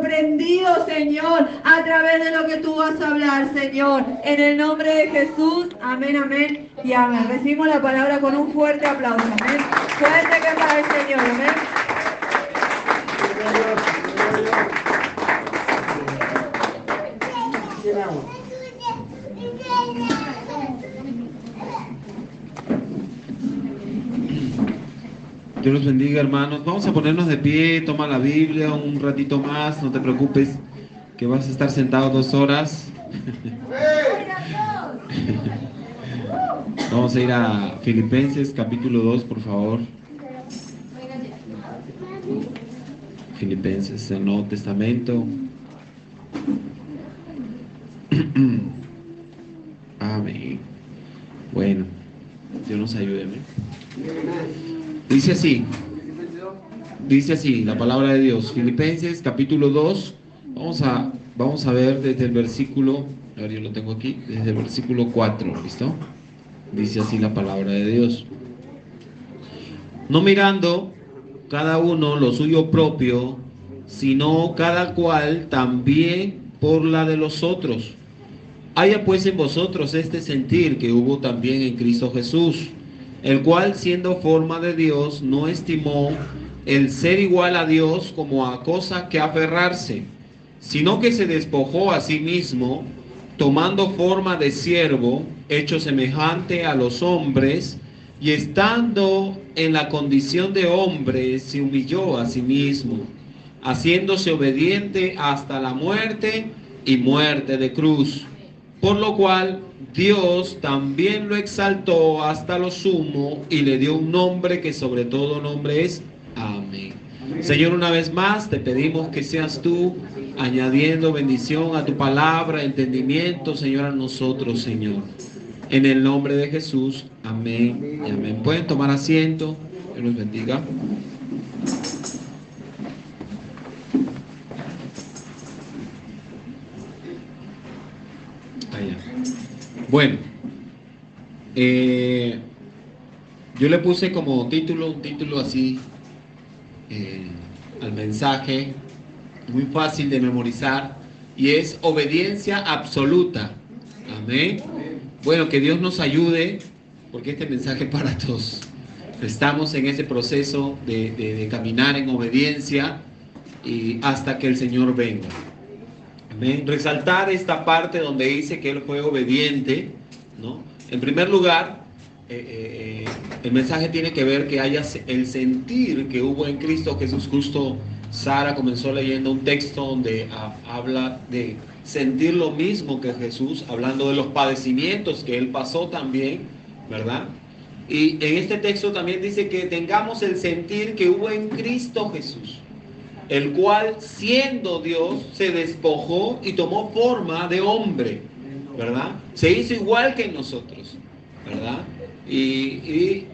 sorprendidos, Señor, a través de lo que tú vas a hablar, Señor. En el nombre de Jesús, amén, amén y amén. Recibimos la palabra con un fuerte aplauso, amén. Fuerte que para el Señor, amén. Dios los bendiga, hermanos. Vamos a ponernos de pie, toma la Biblia un ratito más, no te preocupes que vas a estar sentado 2 horas. Vamos a ir a Filipenses capítulo 2, por favor. Filipenses, el Nuevo Testamento. Amén. Bueno, Dios nos ayude. ¿Amén? Dice así la palabra de Dios, Filipenses capítulo 2, vamos a ver desde el versículo, a ver, yo lo tengo aquí, desde el versículo 4, ¿listo? Dice así la palabra de Dios: no mirando cada uno lo suyo propio, sino cada cual también por la de los otros. Haya pues en vosotros este sentir que hubo también en Cristo Jesús, el cual siendo forma de Dios no estimó el ser igual a Dios como a cosa que aferrarse, sino que se despojó a sí mismo, tomando forma de siervo, hecho semejante a los hombres, y estando en la condición de hombre, se humilló a sí mismo, haciéndose obediente hasta la muerte y muerte de cruz. Por lo cual Dios también lo exaltó hasta lo sumo y le dio un nombre que sobre todo nombre es Amén. Señor, una vez más te pedimos que seas tú añadiendo bendición a tu palabra, entendimiento, Señor, a nosotros, Señor. En el nombre de Jesús, amén y amén. Pueden tomar asiento. Dios los bendiga. Bueno, yo le puse como un título así al mensaje, muy fácil de memorizar, y es obediencia absoluta. Amén. Bueno, que Dios nos ayude, porque este mensaje es para todos. Estamos en ese proceso de caminar en obediencia y hasta que el Señor venga. Amén. Resaltar esta parte donde dice que Él fue obediente, ¿no? En primer lugar, el mensaje tiene que ver que haya el sentir que hubo en Cristo Jesús. Justo Sara comenzó leyendo un texto donde habla de sentir lo mismo que Jesús, hablando de los padecimientos que Él pasó también, ¿verdad? Y en este texto también dice que tengamos el sentir que hubo en Cristo Jesús, el cual siendo Dios se despojó y tomó forma de hombre, ¿verdad? Se hizo igual que nosotros, ¿verdad? Y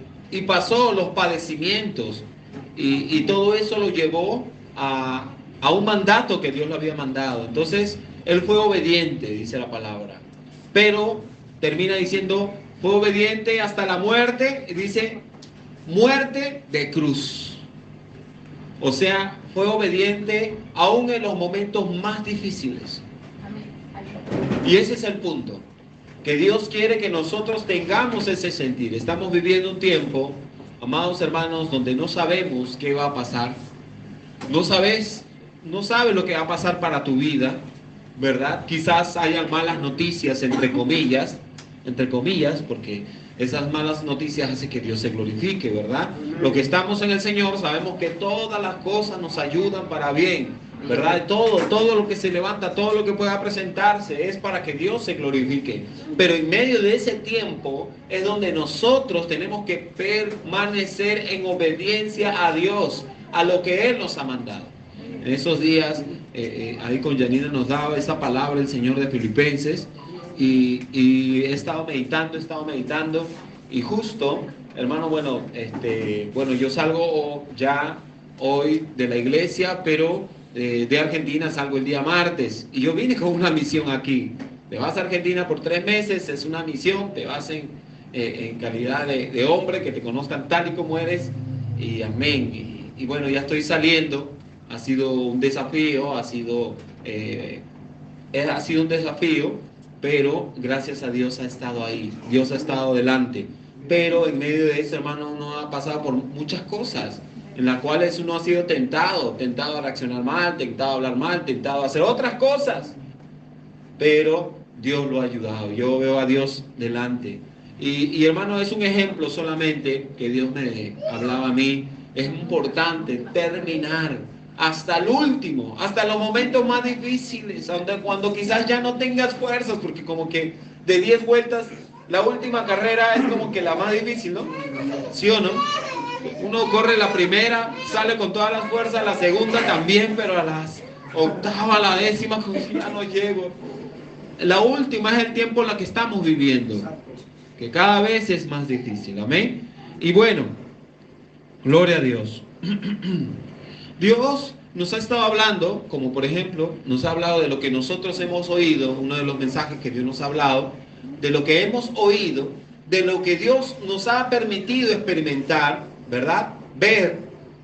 pasó los padecimientos y todo eso lo llevó a un mandato que Dios le había mandado. Entonces Él fue obediente, dice la palabra, pero termina diciendo fue obediente hasta la muerte, y dice muerte de cruz. O sea, fue obediente aún en los momentos más difíciles. Y ese es el punto, que Dios quiere que nosotros tengamos ese sentir. Estamos viviendo un tiempo, amados hermanos, donde no sabemos qué va a pasar. No sabes lo que va a pasar para tu vida, ¿verdad? Quizás hayan malas noticias, entre comillas, porque esas malas noticias hacen que Dios se glorifique, ¿verdad? Lo que estamos en el Señor sabemos que todas las cosas nos ayudan para bien, ¿verdad? Todo lo que se levanta, todo lo que pueda presentarse es para que Dios se glorifique. Pero en medio de ese tiempo es donde nosotros tenemos que permanecer en obediencia a Dios, a lo que Él nos ha mandado. En esos días, ahí con Janina nos daba esa palabra el Señor de Filipenses, y he estado meditando, y justo, hermano, bueno, yo salgo ya hoy de la iglesia, pero de Argentina salgo el día martes, y yo vine con una misión aquí. Te vas a Argentina por 3 meses, es una misión, te vas en calidad de hombre, que te conozcan tal y como eres, y amén. Y bueno, ya estoy saliendo, ha sido un desafío, ha sido un desafío, pero gracias a Dios ha estado ahí, Dios ha estado delante. Pero en medio de eso, hermano, uno ha pasado por muchas cosas en las cuales uno ha sido tentado a reaccionar mal, tentado a hablar mal, tentado a hacer otras cosas. Pero Dios lo ha ayudado. Yo veo a Dios delante. Y hermano, es un ejemplo solamente que Dios me hablaba a mí. Es importante terminar hasta el último, hasta los momentos más difíciles, cuando quizás ya no tengas fuerzas, porque como que de 10 vueltas, la última carrera es como que la más difícil, ¿no? ¿Sí o no? Uno corre la primera, sale con todas las fuerzas, la segunda también, pero a las octava, a la décima, como que ya no llego. La última es el tiempo en la que estamos viviendo, que cada vez es más difícil, amén. Y bueno, gloria a Dios. Dios nos ha estado hablando, como por ejemplo, nos ha hablado de lo que nosotros hemos oído, uno de los mensajes que Dios nos ha hablado, de lo que hemos oído, de lo que Dios nos ha permitido experimentar, ¿verdad? Ver,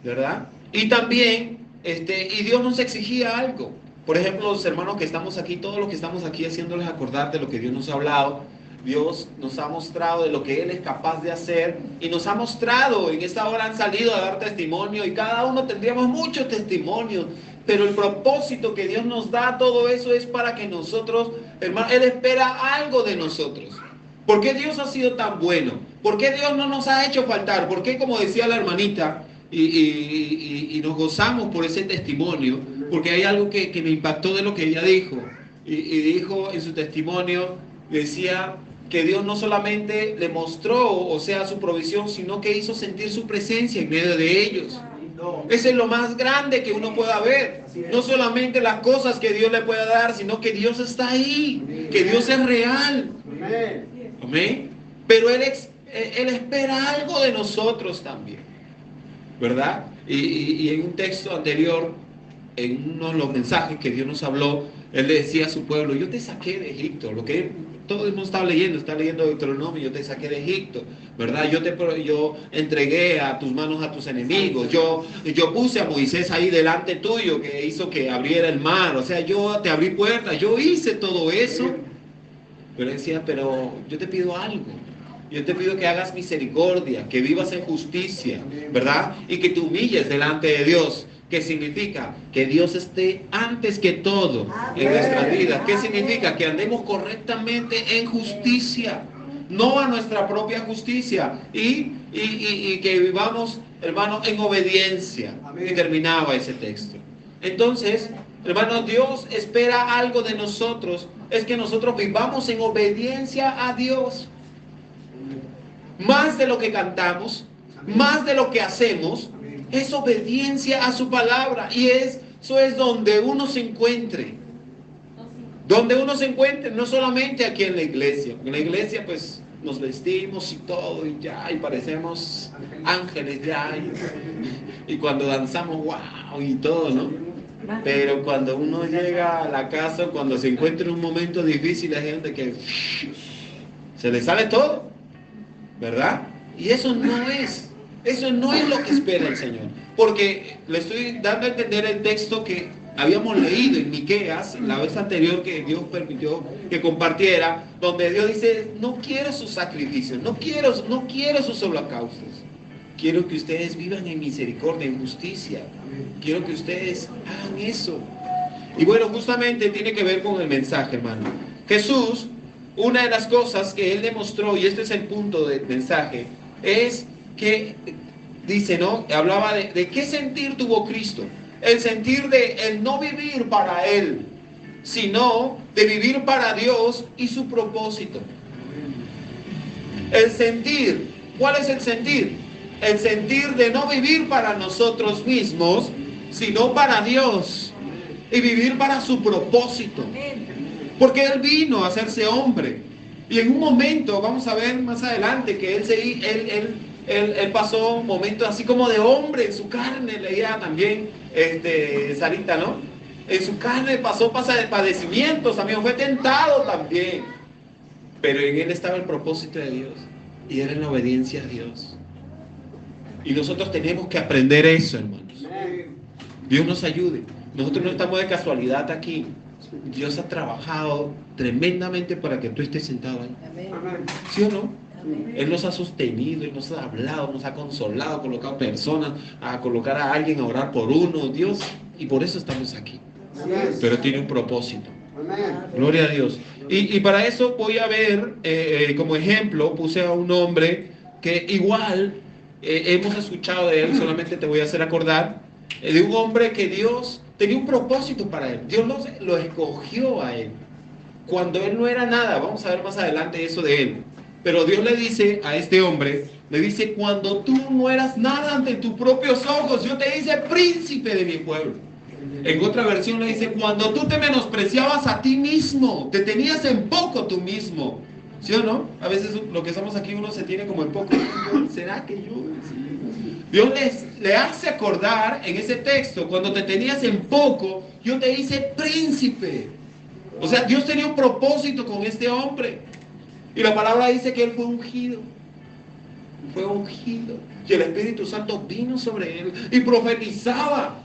¿verdad? Y también, y Dios nos exigía algo. Por ejemplo, los hermanos que estamos aquí, todos los que estamos aquí haciéndoles acordar de lo que Dios nos ha hablado, Dios nos ha mostrado de lo que Él es capaz de hacer y nos ha mostrado, en esta hora han salido a dar testimonio y cada uno tendríamos muchos testimonios, pero el propósito que Dios nos da, todo eso es para que nosotros, hermano, Él espera algo de nosotros. ¿Por qué Dios ha sido tan bueno? ¿Por qué Dios no nos ha hecho faltar? ¿Por qué, como decía la hermanita, y nos gozamos por ese testimonio? Porque hay algo que me impactó de lo que ella dijo. Y dijo en su testimonio, decía que Dios no solamente le mostró, o sea, su provisión, sino que hizo sentir su presencia en medio de ellos. Ese es lo más grande que uno pueda ver. No solamente las cosas que Dios le pueda dar, sino que Dios está ahí, que Dios es real. Amén. Pero Él espera algo de nosotros también, ¿verdad? Y en un texto anterior, en uno de los mensajes que Dios nos habló, Él le decía a su pueblo, yo te saqué de Egipto, lo que todo el mundo está leyendo Deuteronomio, yo te saqué de Egipto, ¿verdad? Yo entregué a tus manos a tus enemigos, yo puse a Moisés ahí delante tuyo, que hizo que abriera el mar, o sea, yo te abrí puertas, yo hice todo eso. Pero Él decía, pero yo te pido algo. Yo te pido que hagas misericordia, que vivas en justicia, ¿verdad? Y que te humilles delante de Dios. ¿Qué significa? Que Dios esté antes que todo en nuestras vidas. ¿Qué significa? Que andemos correctamente en justicia, no a nuestra propia justicia. Y que vivamos, hermano, en obediencia. Y terminaba ese texto. Entonces, hermano, Dios espera algo de nosotros. Es que nosotros vivamos en obediencia a Dios. Más de lo que cantamos, más de lo que hacemos, es obediencia a su palabra. Y eso es donde uno se encuentre. Donde uno se encuentre, no solamente aquí en la iglesia. En la iglesia pues nos vestimos y todo y ya, y parecemos ángeles ya. Y cuando danzamos, wow, y todo, ¿no? Pero cuando uno llega a la casa, cuando se encuentra en un momento difícil, hay gente que se le sale todo, ¿verdad? Y eso no es lo que espera el Señor. Porque le estoy dando a entender el texto que habíamos leído en Miqueas, la vez anterior que Dios permitió que compartiera, donde Dios dice, no quiero sus sacrificios, no quiero sus holocaustos. Quiero que ustedes vivan en misericordia, en justicia. Quiero que ustedes hagan eso. Y bueno, justamente tiene que ver con el mensaje, hermano. Jesús, una de las cosas que Él demostró, y este es el punto del mensaje, es que, dice, ¿no? Hablaba de qué sentir tuvo Cristo. El sentir de el no vivir para Él, sino de vivir para Dios y su propósito. El sentir, ¿cuál es el sentir? El sentir de no vivir para nosotros mismos, sino para Dios y vivir para su propósito. Porque Él vino a hacerse hombre. Y en un momento, vamos a ver más adelante, que Él pasó un momento así como de hombre en su carne, leía también Sarita, ¿no? En su carne pasó padecimientos también, fue tentado también. Pero en Él estaba el propósito de Dios y era en la obediencia a Dios. Y nosotros tenemos que aprender eso, hermanos. Dios nos ayude. Nosotros no estamos de casualidad aquí. Dios ha trabajado tremendamente para que tú estés sentado ahí. ¿Sí o no? Él nos ha sostenido, Él nos ha hablado, nos ha consolado, colocado personas, a colocar a alguien a orar por uno, Dios, y por eso estamos aquí. Pero tiene un propósito. Gloria a Dios. Y para eso voy a ver, como ejemplo, puse a un hombre que igual hemos escuchado de él, solamente te voy a hacer acordar, de un hombre que Dios tenía un propósito para él. Dios lo escogió a él. Cuando él no era nada, vamos a ver más adelante eso de él. Pero Dios le dice a este hombre, le dice, cuando tú no eras nada ante tus propios ojos, yo te hice príncipe de mi pueblo. En otra versión le dice, cuando tú te menospreciabas a ti mismo, te tenías en poco tú mismo. ¿Sí o no? A veces lo que estamos aquí uno se tiene como en poco. ¿Será que yo? Dios le hace acordar en ese texto, cuando te tenías en poco, yo te hice príncipe. O sea, Dios tenía un propósito con este hombre. Y la palabra dice que él fue ungido. Fue ungido. Y el Espíritu Santo vino sobre él y profetizaba.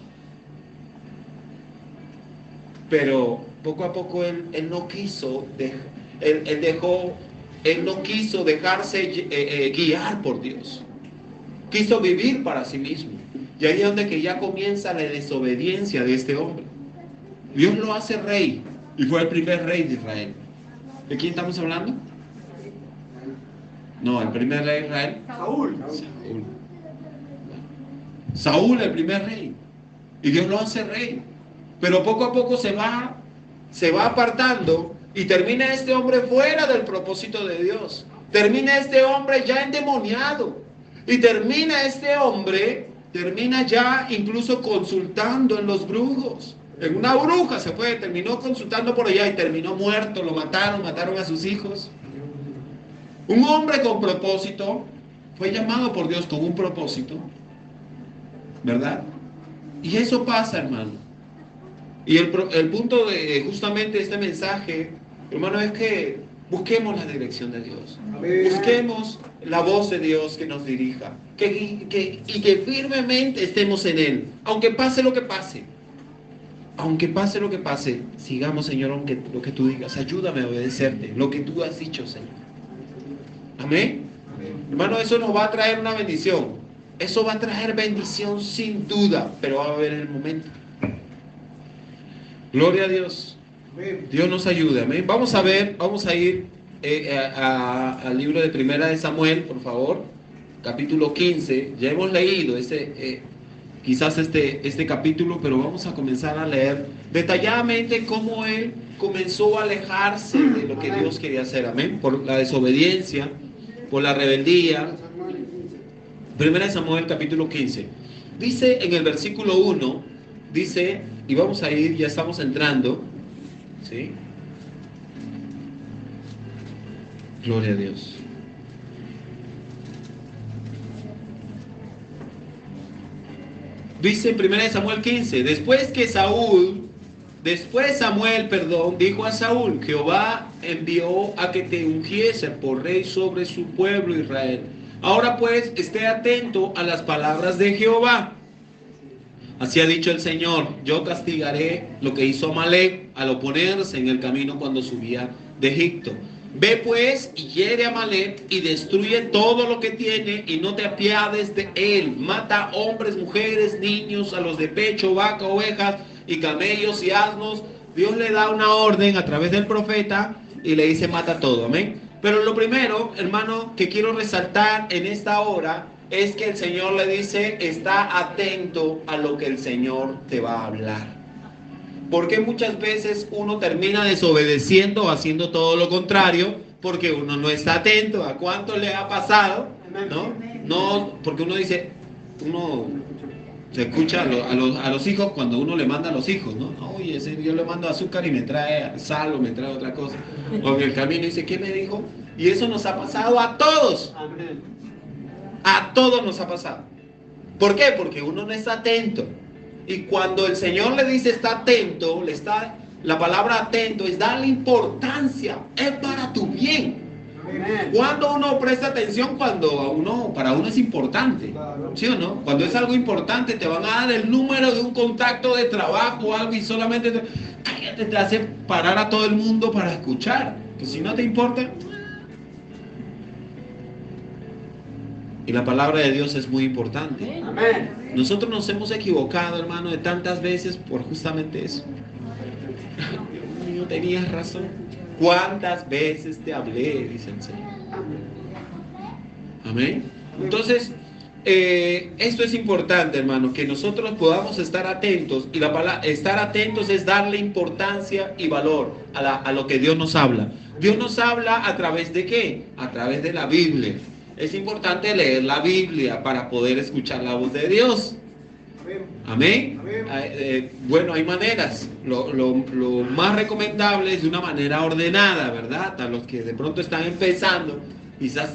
Pero poco a poco él no quiso, él no quiso dejarse guiar por Dios. Quiso vivir para sí mismo. Y ahí es donde que ya comienza la desobediencia de este hombre. Dios lo hace rey. Y fue el primer rey de Israel. ¿De quién estamos hablando? No, el primer rey de Israel. Saúl, el primer rey. Y Dios lo hace rey. Pero poco a poco se va apartando y termina este hombre fuera del propósito de Dios. Termina este hombre ya endemoniado. Y termina ya incluso consultando en los brujos. En una bruja terminó consultando por allá y terminó muerto, lo mataron a sus hijos. Un hombre con propósito fue llamado por Dios con un propósito, ¿verdad? Y eso pasa, hermano. Y el punto de justamente este mensaje, hermano, es que busquemos la dirección de Dios. Busquemos la voz de Dios que nos dirija. Y que firmemente estemos en Él. Aunque pase lo que pase. Aunque pase lo que pase, sigamos, Señor, aunque lo que tú digas. Ayúdame a obedecerte. Lo que tú has dicho, Señor. Amén. Hermano, eso nos va a traer una bendición. Eso va a traer bendición sin duda. Pero va a haber el momento. Gloria a Dios. Dios nos ayude. Amén. Vamos a ir al libro de Primera de Samuel, por favor. Capítulo 15. Ya hemos leído quizás este capítulo, pero vamos a comenzar a leer detalladamente cómo él comenzó a alejarse de lo que Dios quería hacer. Amén. Por la desobediencia, por la rebeldía. Primera de Samuel, capítulo 15. Dice en el versículo 1, dice, y vamos a ir, ya estamos entrando, ¿sí? Gloria a Dios. Dice en 1 Samuel 15, después Samuel, dijo a Saúl, Jehová envió a que te ungiese por rey sobre su pueblo Israel. Ahora pues, esté atento a las palabras de Jehová. Así ha dicho el Señor, yo castigaré lo que hizo Amalek al oponerse en el camino cuando subía de Egipto. Ve pues y hiere a Amalek y destruye todo lo que tiene y no te apiades de él. Mata hombres, mujeres, niños, a los de pecho, vaca, ovejas y camellos y asnos. Dios le da una orden a través del profeta y le dice mata todo, amén. Pero lo primero, hermano, que quiero resaltar en esta hora es que el Señor le dice, está atento a lo que el Señor te va a hablar. Porque muchas veces uno termina desobedeciendo o haciendo todo lo contrario porque uno no está atento. ¿A cuánto le ha pasado? No, porque uno dice, uno se escucha a los hijos cuando uno le manda a los hijos, ¿no? Oye, yo le mando azúcar y me trae sal o me trae otra cosa. O en el camino dice, ¿qué me dijo? Y eso nos ha pasado a todos. A todos nos ha pasado. ¿Por qué? Porque uno no está atento. Y cuando el Señor le dice está atento, la palabra atento es darle importancia, es para tu bien. Cuando uno presta atención, para uno es importante, ¿sí o no? Cuando es algo importante, te van a dar el número de un contacto de trabajo o algo y solamente cállate, te hace parar a todo el mundo para escuchar. Que si no te importa. Y la palabra de Dios es muy importante. Nosotros nos hemos equivocado, hermano, de tantas veces por justamente eso. No tenías razón. ¿Cuántas veces te hablé? Dice el Señor. Amén. Entonces, esto es importante, hermano, que nosotros podamos estar atentos. Y la palabra estar atentos es darle importancia y valor a lo que Dios nos habla. Dios nos habla a través de ¿qué? A través de la Biblia. Es importante leer la Biblia para poder escuchar la voz de Dios. Amén. Bueno, hay maneras. Lo más recomendable es de una manera ordenada, ¿verdad? A los que de pronto están empezando, quizás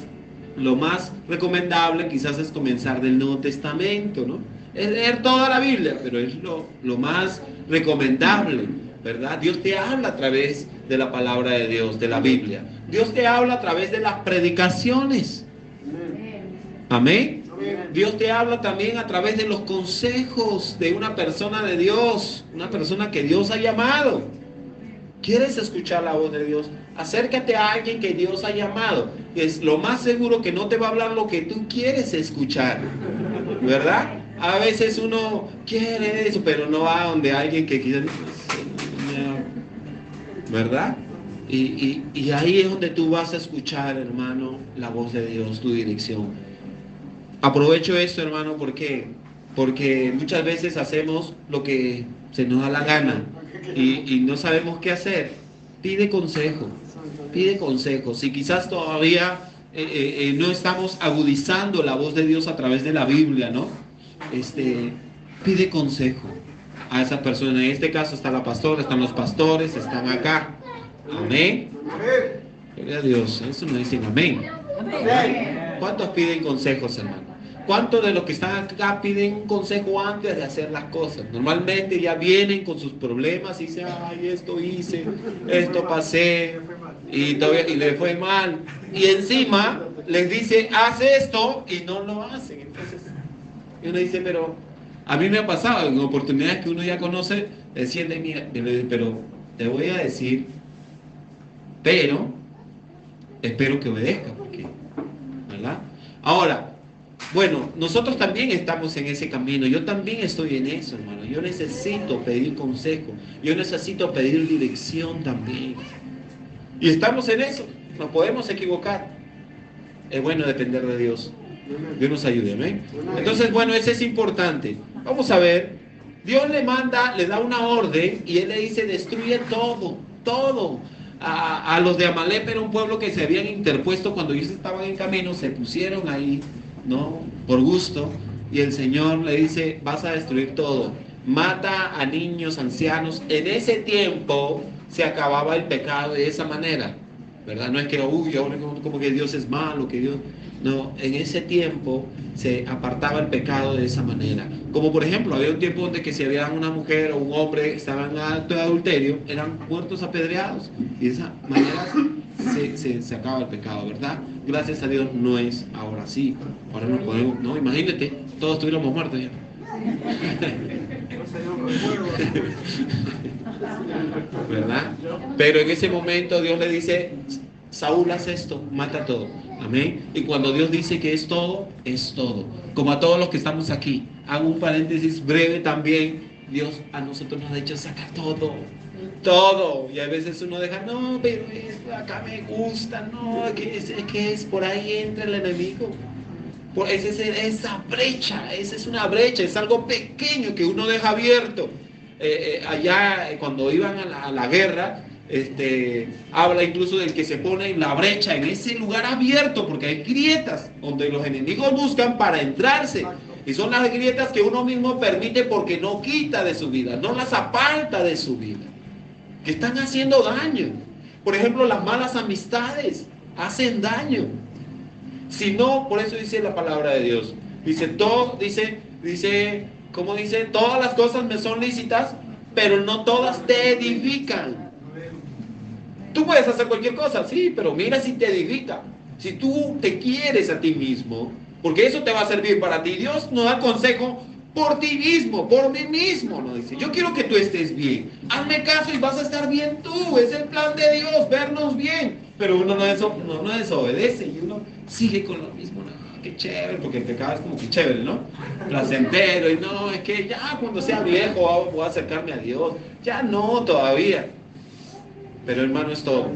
lo más recomendable quizás es comenzar del Nuevo Testamento, ¿no? Es leer toda la Biblia, pero es lo más recomendable, ¿verdad? Dios te habla a través de la palabra de Dios, de la Biblia. Dios te habla a través de las predicaciones. Amén. Dios te habla también a través de los consejos de una persona de Dios, una persona que Dios ha llamado. ¿Quieres escuchar la voz de Dios? Acércate a alguien que Dios ha llamado. Es lo más seguro que no te va a hablar lo que tú quieres escuchar, ¿verdad? A veces uno quiere eso, pero no va donde alguien que quiere, ¿verdad? Y ahí es donde tú vas a escuchar, hermano, la voz de Dios, tu dirección. Aprovecho esto, hermano, porque muchas veces hacemos lo que se nos da la gana y no sabemos qué hacer. Pide consejo, pide consejo. Si quizás todavía no estamos agudizando la voz de Dios a través de la Biblia, ¿no? Pide consejo a esa persona. En este caso está la pastora, están los pastores, están acá. Amén. Gloria a Dios. Eso no dicen amén. ¿Cuántos piden consejos, hermano? ¿Cuántos de los que están acá piden un consejo antes de hacer las cosas? Normalmente ya vienen con sus problemas y dicen, ay, esto hice, esto pasé y le fue mal. Y encima les dice, haz esto y no lo hacen. Entonces, uno dice, pero a mí me ha pasado en oportunidades que uno ya conoce, decirle, mira, pero te voy a decir, pero espero que obedezca, porque, ¿verdad? Ahora, bueno, nosotros también estamos en ese camino. Yo también estoy en eso, hermano. Yo necesito pedir consejo. Yo necesito pedir dirección también. Y estamos en eso. Nos podemos equivocar. Es bueno depender de Dios. Dios nos ayude, amén. Entonces, bueno, eso es importante. Vamos a ver. Dios le da una orden y Él le dice, destruye todo, todo. A los de Amalek era un pueblo que se habían interpuesto cuando ellos estaban en camino, se pusieron ahí, ¿no? Por gusto, y el Señor le dice, vas a destruir todo, mata a niños, ancianos. En ese tiempo se acababa el pecado de esa manera, ¿verdad? No es que, ahora como que Dios es malo, que Dios... No, en ese tiempo se apartaba el pecado de esa manera. Como por ejemplo, había un tiempo donde que si había una mujer o un hombre que estaban en acto de adulterio, eran muertos apedreados. Y de esa manera se acaba el pecado, ¿verdad? Gracias a Dios no es ahora así. Ahora no podemos, no, imagínate, todos estuviéramos muertos ya. ¿Verdad? Pero en ese momento Dios le dice, Saúl, haz esto, mata todo. Amén. Y cuando Dios dice que es todo, es todo. Como a todos los que estamos aquí. Hago un paréntesis breve también. Dios a nosotros nos ha dicho sacar todo. Todo. Y a veces uno deja, no, pero esto acá me gusta, no, que es por ahí entra el enemigo. Esa brecha, esa es una brecha, es algo pequeño que uno deja abierto. Allá cuando iban a la guerra, habla incluso del que se pone en la brecha, en ese lugar abierto, porque hay grietas donde los enemigos buscan para entrarse. Y son las grietas que uno mismo permite porque no quita de su vida, no las aparta de su vida, que están haciendo daño. Por ejemplo, las malas amistades hacen daño. Si no, por eso dice la palabra de Dios. ¿Cómo dice? Todas las cosas me son lícitas, pero no todas te edifican. Tú puedes hacer cualquier cosa, sí, pero mira si te edifica. Si tú te quieres a ti mismo, porque eso te va a servir para ti. Dios nos da consejo por ti mismo, por mí mismo, nos dice. Yo quiero que tú estés bien. Hazme caso y vas a estar bien tú. Es el plan de Dios, vernos bien. Pero uno no desobedece y uno sigue con lo mismo. No, qué chévere, porque el pecado es como que chévere, ¿no? Placentero. Y no, es que ya cuando sea viejo voy a acercarme a Dios. Ya no, todavía. Pero hermano, es todo.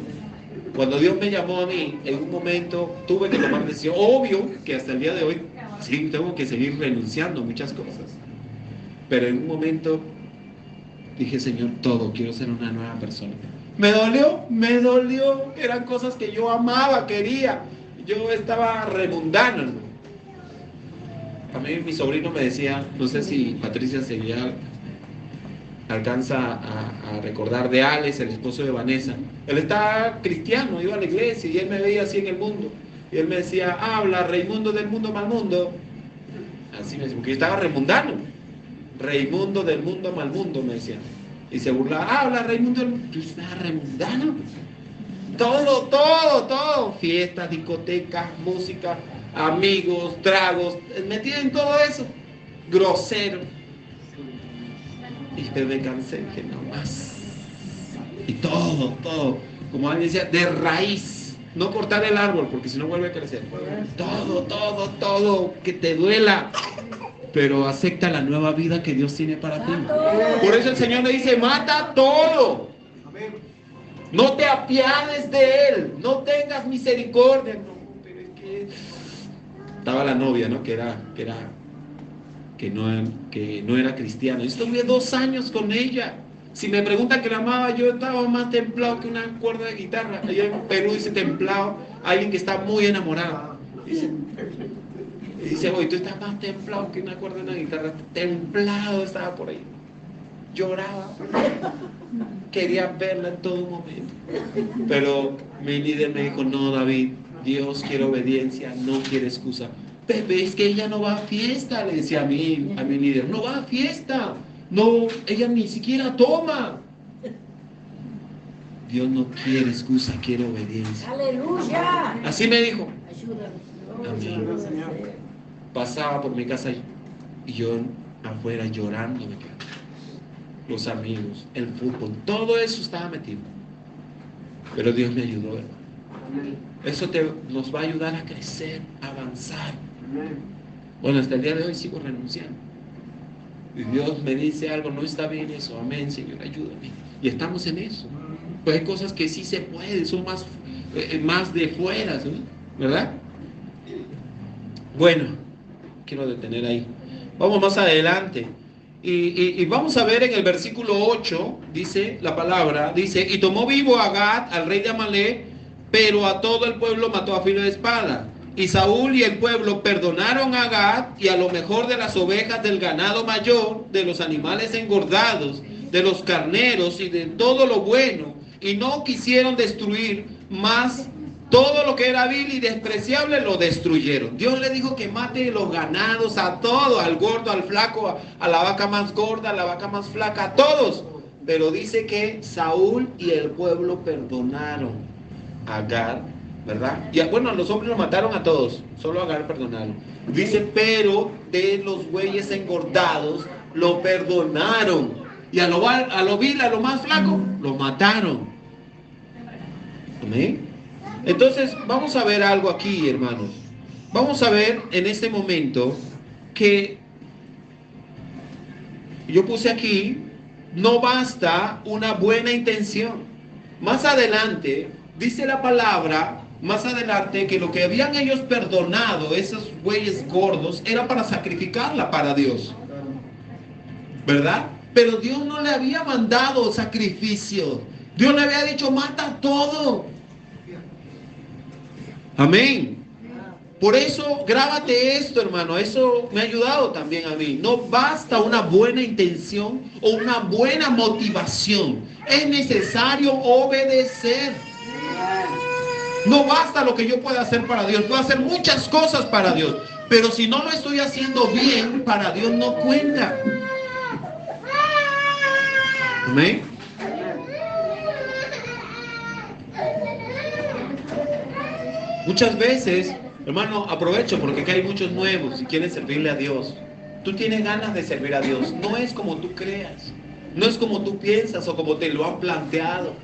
Cuando Dios me llamó a mí, en un momento tuve que tomar decisión. Obvio que hasta el día de hoy sí tengo que seguir renunciando a muchas cosas. Pero en un momento dije, Señor, todo, quiero ser una nueva persona. Me dolió. Eran cosas que yo amaba, quería. Yo estaba remundando, hermano. A mí mi sobrino me decía, no sé si Patricia seguía alcanza a recordar de Alex, el esposo de Vanessa. Él estaba cristiano, iba a la iglesia y él me veía así en el mundo. Y él me decía, habla, Raimundo del mundo, mal mundo. Así me decía, porque yo estaba remundano. Raimundo del mundo, mal mundo, me decía. Y se burlaba, habla, Raimundo del mundo. Yo estaba remundano. Todo. Fiestas, discotecas, música, amigos, tragos. Metido en todo eso. Grosero. Y me cansé, dije, no más. Y todo, como alguien decía, de raíz. No cortar el árbol, porque si no vuelve a crecer. Todo, que te duela. Pero acepta la nueva vida que Dios tiene para ti. Por eso el Señor le dice, mata todo. No te apiades de él. No tengas misericordia. No, pero es que... Estaba la novia, ¿no? Que no era cristiana. Yo estuve 2 años con ella. Si me preguntan que la amaba, yo estaba más templado que una cuerda de guitarra. Allá en Perú dice templado, alguien que está muy enamorado. Dice, oye, tú estás más templado que una cuerda de una guitarra. Templado estaba por ahí. Lloraba. Quería verla en todo momento. Pero mi líder me dijo, no, David, Dios quiere obediencia, no quiere excusa. Pepe, es que ella no va a fiesta, le decía a mi líder, no va a fiesta, no, ella ni siquiera toma. Dios no quiere excusa, quiere obediencia. ¡Aleluya! Así me dijo. Amén. Pasaba por mi casa y yo afuera llorando me quedaba. Los amigos, el fútbol, todo eso estaba metido. Pero Dios me ayudó, hermano. Eso nos va a ayudar a crecer, a avanzar. Bueno, hasta el día de hoy sigo renunciando. Y Dios me dice algo, no está bien eso, amén, Señor, ayúdame. Y estamos en eso. Pues hay cosas que sí se pueden, son más de fuera, ¿sí? ¿Verdad? Bueno, quiero detener ahí. Vamos más adelante. Y vamos a ver en el versículo 8, dice la palabra, dice, y tomó vivo a Gad, al rey de Amalek, pero a todo el pueblo mató a filo de espada. Y Saúl y el pueblo perdonaron a Gad y a lo mejor de las ovejas, del ganado mayor, de los animales engordados, de los carneros y de todo lo bueno, y no quisieron destruir más. Todo lo que era vil y despreciable lo destruyeron. Dios le dijo que mate los ganados, a todos, al gordo, al flaco, a la vaca más gorda, a la vaca más flaca, a todos. Pero dice que Saúl y el pueblo perdonaron a Gad, ¿verdad? Y bueno, a los hombres lo mataron a todos, solo a Gad perdonaron. Dice, pero de los bueyes engordados lo perdonaron. Y a lo vil, a lo más flaco, lo mataron. Amén. Entonces, vamos a ver algo aquí, hermanos. Vamos a ver en este momento que yo puse aquí, no basta una buena intención. Más adelante, dice la palabra, más adelante, que lo que habían ellos perdonado, esos bueyes gordos, era para sacrificarla para Dios. ¿Verdad? Pero Dios no le había mandado sacrificio. Dios le había dicho, mata todo. Amén. Por eso, grábate esto, hermano. Eso me ha ayudado también a mí. No basta una buena intención o una buena motivación. Es necesario obedecer. No basta lo que yo pueda hacer para Dios. Puedo hacer muchas cosas para Dios. Pero si no lo estoy haciendo bien, para Dios no cuenta. Amén. Muchas veces, hermano, aprovecho porque acá hay muchos nuevos y quieren servirle a Dios. Tú tienes ganas de servir a Dios. No es como tú creas. No es como tú piensas o como te lo han planteado.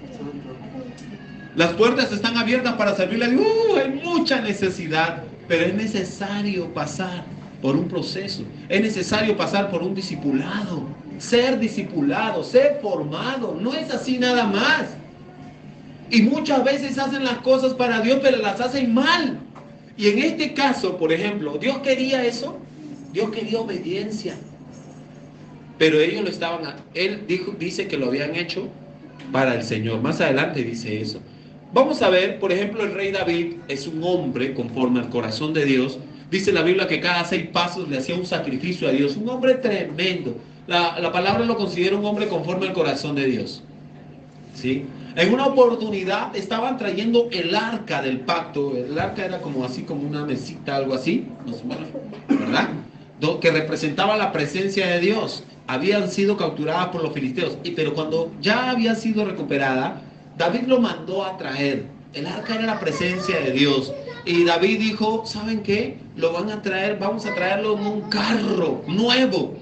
Las puertas están abiertas para servirle a Dios. Hay mucha necesidad, pero es necesario pasar por un proceso. Es necesario pasar por un discipulado. Ser discipulado, ser formado. No es así nada más. Y muchas veces hacen las cosas para Dios, pero las hacen mal. Y en este caso, por ejemplo, ¿Dios quería eso? Dios quería obediencia. Pero ellos lo estaban, dice que lo habían hecho para el Señor. Más adelante dice eso. Vamos a ver, por ejemplo, el rey David es un hombre conforme al corazón de Dios. Dice la Biblia que cada 6 pasos le hacía un sacrificio a Dios. Un hombre tremendo. La palabra lo considera un hombre conforme al corazón de Dios. ¿Sí? En una oportunidad estaban trayendo el arca del pacto. El arca era como así, como una mesita, algo así, ¿verdad? Que representaba la presencia de Dios. Habían sido capturadas por los filisteos. Pero cuando ya había sido recuperada, David lo mandó a traer. El arca era la presencia de Dios. Y David dijo, ¿saben qué? Lo van a traer, vamos a traerlo en un carro nuevo.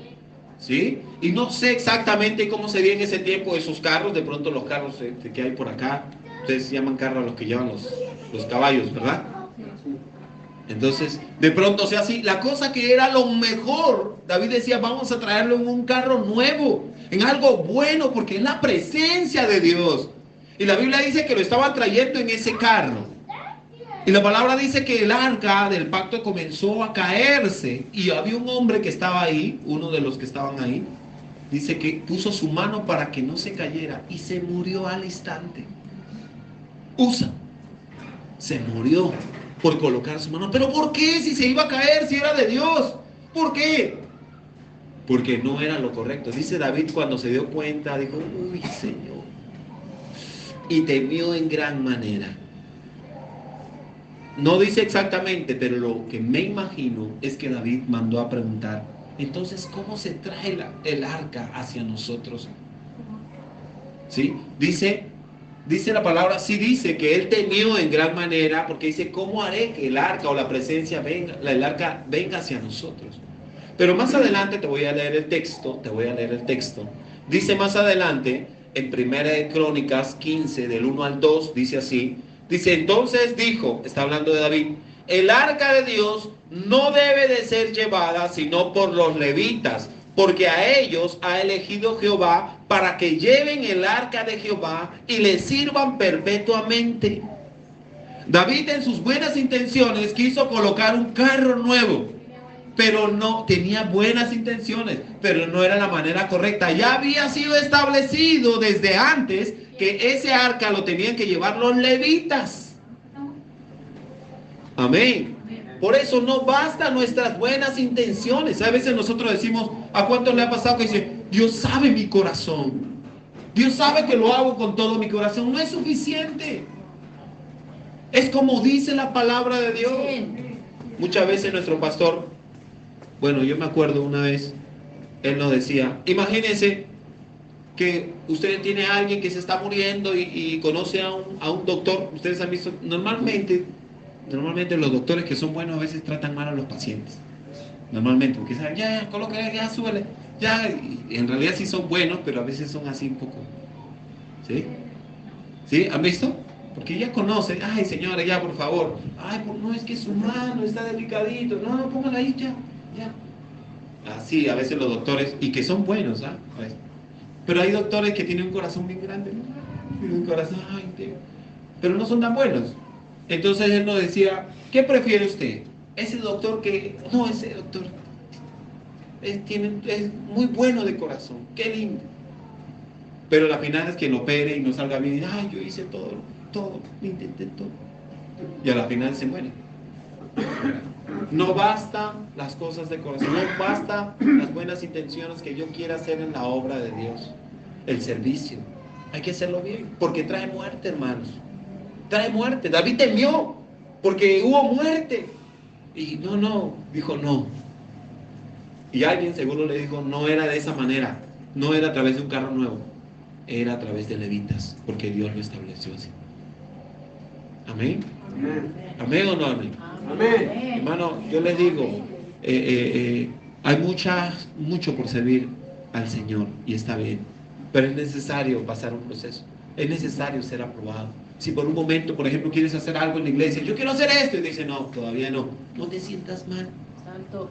¿Sí? Y no sé exactamente cómo se veía en ese tiempo esos carros. De pronto los carros que hay por acá, ustedes llaman carros a los que llevan los caballos, ¿verdad? Entonces, de pronto, o sea, así, la cosa que era lo mejor, David decía, vamos a traerlo en un carro nuevo, en algo bueno, porque es la presencia de Dios. Y la Biblia dice que lo estaban trayendo en ese carro. Y la palabra dice que el arca del pacto comenzó a caerse. Y había un hombre que estaba ahí, uno de los que estaban ahí, dice que puso su mano para que no se cayera y se murió al instante. Usa se murió por colocar su mano. ¿Pero por qué? Si se iba a caer, si era de Dios. ¿Por qué? Porque no era lo correcto. Dice David cuando se dio cuenta, dijo, uy, Señor. Y temió en gran manera. No dice exactamente, pero lo que me imagino es que David mandó a preguntar, entonces, ¿cómo se trae el arca hacia nosotros? ¿Sí? Dice la palabra, sí dice que él temió en gran manera, porque dice, ¿cómo haré que el arca o la presencia venga, el arca venga hacia nosotros? Pero más adelante te voy a leer el texto, Dice más adelante, en 1 Crónicas 15, del 1 al 2, dice así, dice, entonces dijo, está hablando de David, el arca de Dios no debe de ser llevada sino por los levitas, porque a ellos ha elegido Jehová para que lleven el arca de Jehová y le sirvan perpetuamente. David en sus buenas intenciones quiso colocar un carro nuevo, pero no, tenía buenas intenciones, pero no era la manera correcta. Ya había sido establecido desde antes que ese arca lo tenían que llevar los levitas. Amén. Por eso no basta nuestras buenas intenciones. A veces nosotros decimos, ¿a cuántos le ha pasado que dice, Dios sabe mi corazón? Dios sabe que lo hago con todo mi corazón. No es suficiente. Es como dice la palabra de Dios. Muchas veces nuestro pastor, bueno, yo me acuerdo una vez, él nos decía, imagínense que usted tiene a alguien que se está muriendo y conoce a un doctor. Ustedes han visto, normalmente los doctores que son buenos a veces tratan mal a los pacientes. Normalmente, porque saben, ya, coloca, ya, súbele, ya. Y en realidad sí son buenos, pero a veces son así un poco. ¿Sí? ¿Sí? ¿Han visto? Porque ya conocen, ay señora, ya por favor. Ay, no, es que su mano está delicadito. No, póngala ahí, ya. Así, a veces los doctores, y que son buenos, ¿ah? Pero hay doctores que tienen un corazón bien grande, ¿no? Tienen un corazón, pero no son tan buenos. Entonces él nos decía, ¿qué prefiere usted? Ese doctor ese doctor es muy bueno de corazón, qué lindo. Pero la final es que lo opere y no salga bien. Ay, yo hice todo, intenté todo. Y a la final se muere. No bastan las cosas de corazón, no bastan las buenas intenciones que yo quiera hacer en la obra de Dios. El servicio, hay que hacerlo bien, porque trae muerte, hermanos. Trae muerte. David temió porque hubo muerte. Y dijo no. Y alguien seguro le dijo, no era de esa manera, no era a través de un carro nuevo, era a través de levitas, porque Dios lo estableció así. Amén. Amén. Amén o no amén. Amén. Hermano, yo les digo, hay mucho por servir al Señor y está bien, pero es necesario pasar un proceso, es necesario ser aprobado. Si por un momento, por ejemplo, quieres hacer algo en la iglesia, yo quiero hacer esto, y dice, no, todavía no, no te sientas mal. Santo.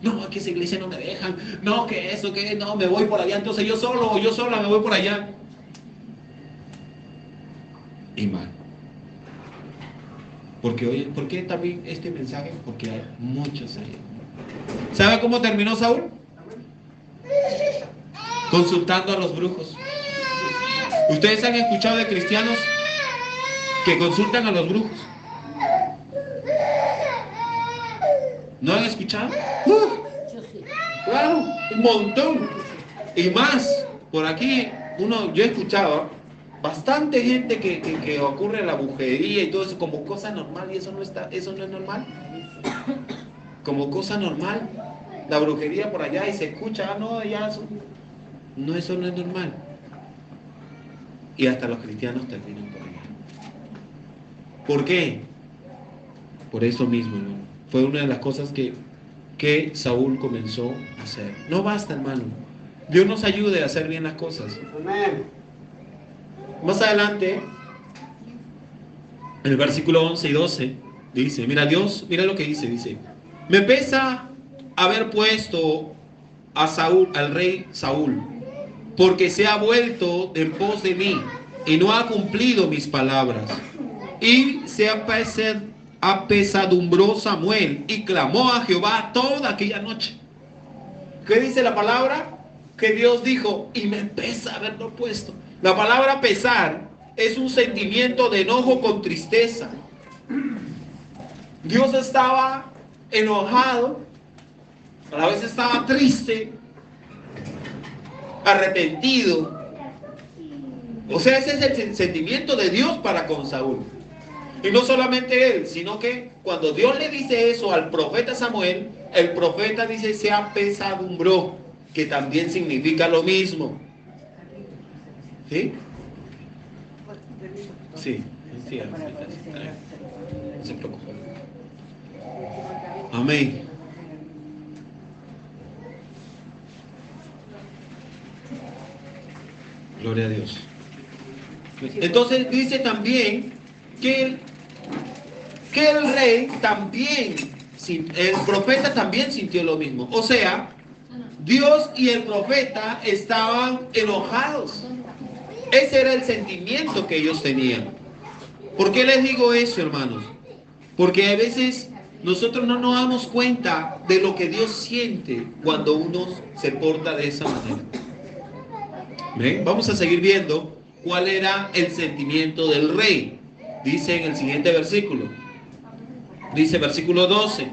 No, que esa iglesia no me dejan, no, que eso, que no, me voy por allá, entonces yo solo o yo sola me voy por allá. Y mal. Porque hoy, ¿por qué también este mensaje? Porque hay muchos ahí. ¿Sabe cómo terminó Saúl? Consultando a los brujos. ¿Ustedes han escuchado de cristianos que consultan a los brujos? ¿No han escuchado? Yo sí. Claro, un montón. Y más, por aquí, yo he escuchado bastante gente que ocurre la brujería y todo eso como cosa normal, y eso no es normal. Como cosa normal. La brujería por allá y se escucha, no, ya eso no es normal. Y hasta los cristianos terminan por allá. ¿Por qué? Por eso mismo, hermano. Fue una de las cosas que Saúl comenzó a hacer. No basta, hermano. Dios nos ayude a hacer bien las cosas. Amén. Más adelante, en el versículo 11 y 12, dice, mira lo que dice, me pesa haber puesto a Saúl, al rey Saúl, porque se ha vuelto en pos de mí y no ha cumplido mis palabras. Y se apesadumbró Samuel y clamó a Jehová toda aquella noche. ¿Qué dice la palabra? Que Dios dijo, y me pesa haberlo puesto. La palabra pesar es un sentimiento de enojo con tristeza. Dios estaba enojado, a la vez estaba triste, arrepentido. O sea, ese es el sentimiento de Dios para con Saúl. Y no solamente él, sino que cuando Dios le dice eso al profeta Samuel, el profeta dice se apesadumbró, que también significa lo mismo. ¿Sí? Sí, sí, no se preocupe. Amén. Gloria a Dios. Entonces dice también que el rey también, el profeta también sintió lo mismo. O sea, Dios y el profeta estaban enojados. Ese era el sentimiento que ellos tenían. ¿Por qué les digo eso, hermanos? Porque a veces nosotros no nos damos cuenta de lo que Dios siente cuando uno se porta de esa manera. ¿Ven? Vamos a seguir viendo cuál era el sentimiento del rey. Dice en el siguiente versículo. Dice versículo 12.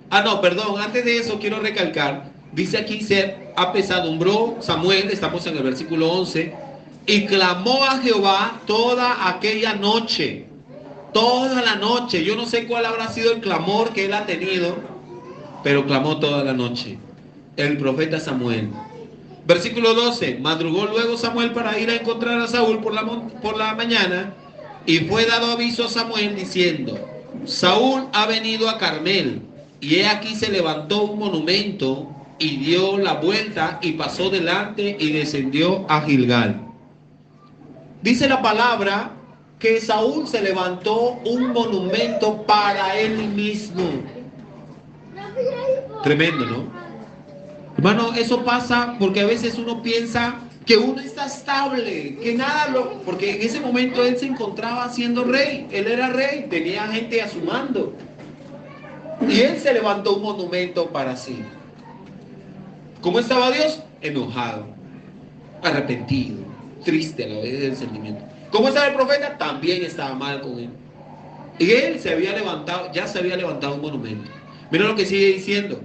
Antes de eso quiero recalcar. Dice aquí se apesadumbró Samuel, estamos en el versículo 11, y clamó a Jehová toda aquella noche. Toda la noche. Yo no sé cuál habrá sido el clamor que él ha tenido, pero clamó toda la noche. El profeta Samuel. Versículo 12. Madrugó luego Samuel para ir a encontrar a Saúl por la mañana, y fue dado aviso a Samuel diciendo, Saúl ha venido a Carmel, y he aquí se levantó un monumento, y dio la vuelta, y pasó delante, y descendió a Gilgal. Dice la palabra que Saúl se levantó un monumento para él mismo. Tremendo, ¿no? Hermano, eso pasa porque a veces uno piensa que uno está estable, que nada porque en ese momento él se encontraba siendo rey, él era rey, tenía gente a su mando. Y él se levantó un monumento para sí. ¿Cómo estaba Dios? Enojado, arrepentido, triste a la vez del sentimiento. ¿Cómo estaba el profeta? También estaba mal con él. Y él ya se había levantado un monumento. Mira lo que sigue diciendo.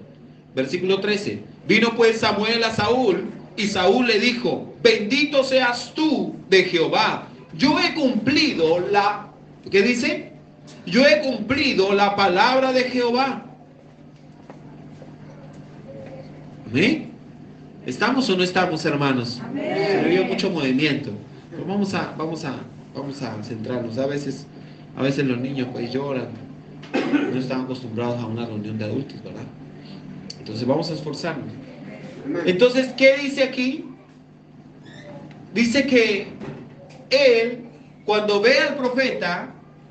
Versículo 13. Vino pues Samuel a Saúl, y Saúl le dijo, bendito seas tú de Jehová. Yo he cumplido ¿qué dice? Yo he cumplido la palabra de Jehová. ¿Amén? ¿Estamos o no estamos, hermanos? Se me vio mucho movimiento. Pero vamos a Vamos a centrarnos. A veces los niños pues lloran. No están acostumbrados a una reunión de adultos, ¿verdad? Entonces vamos a esforzarnos. Entonces, ¿qué dice aquí? Dice que él, cuando ve al profeta,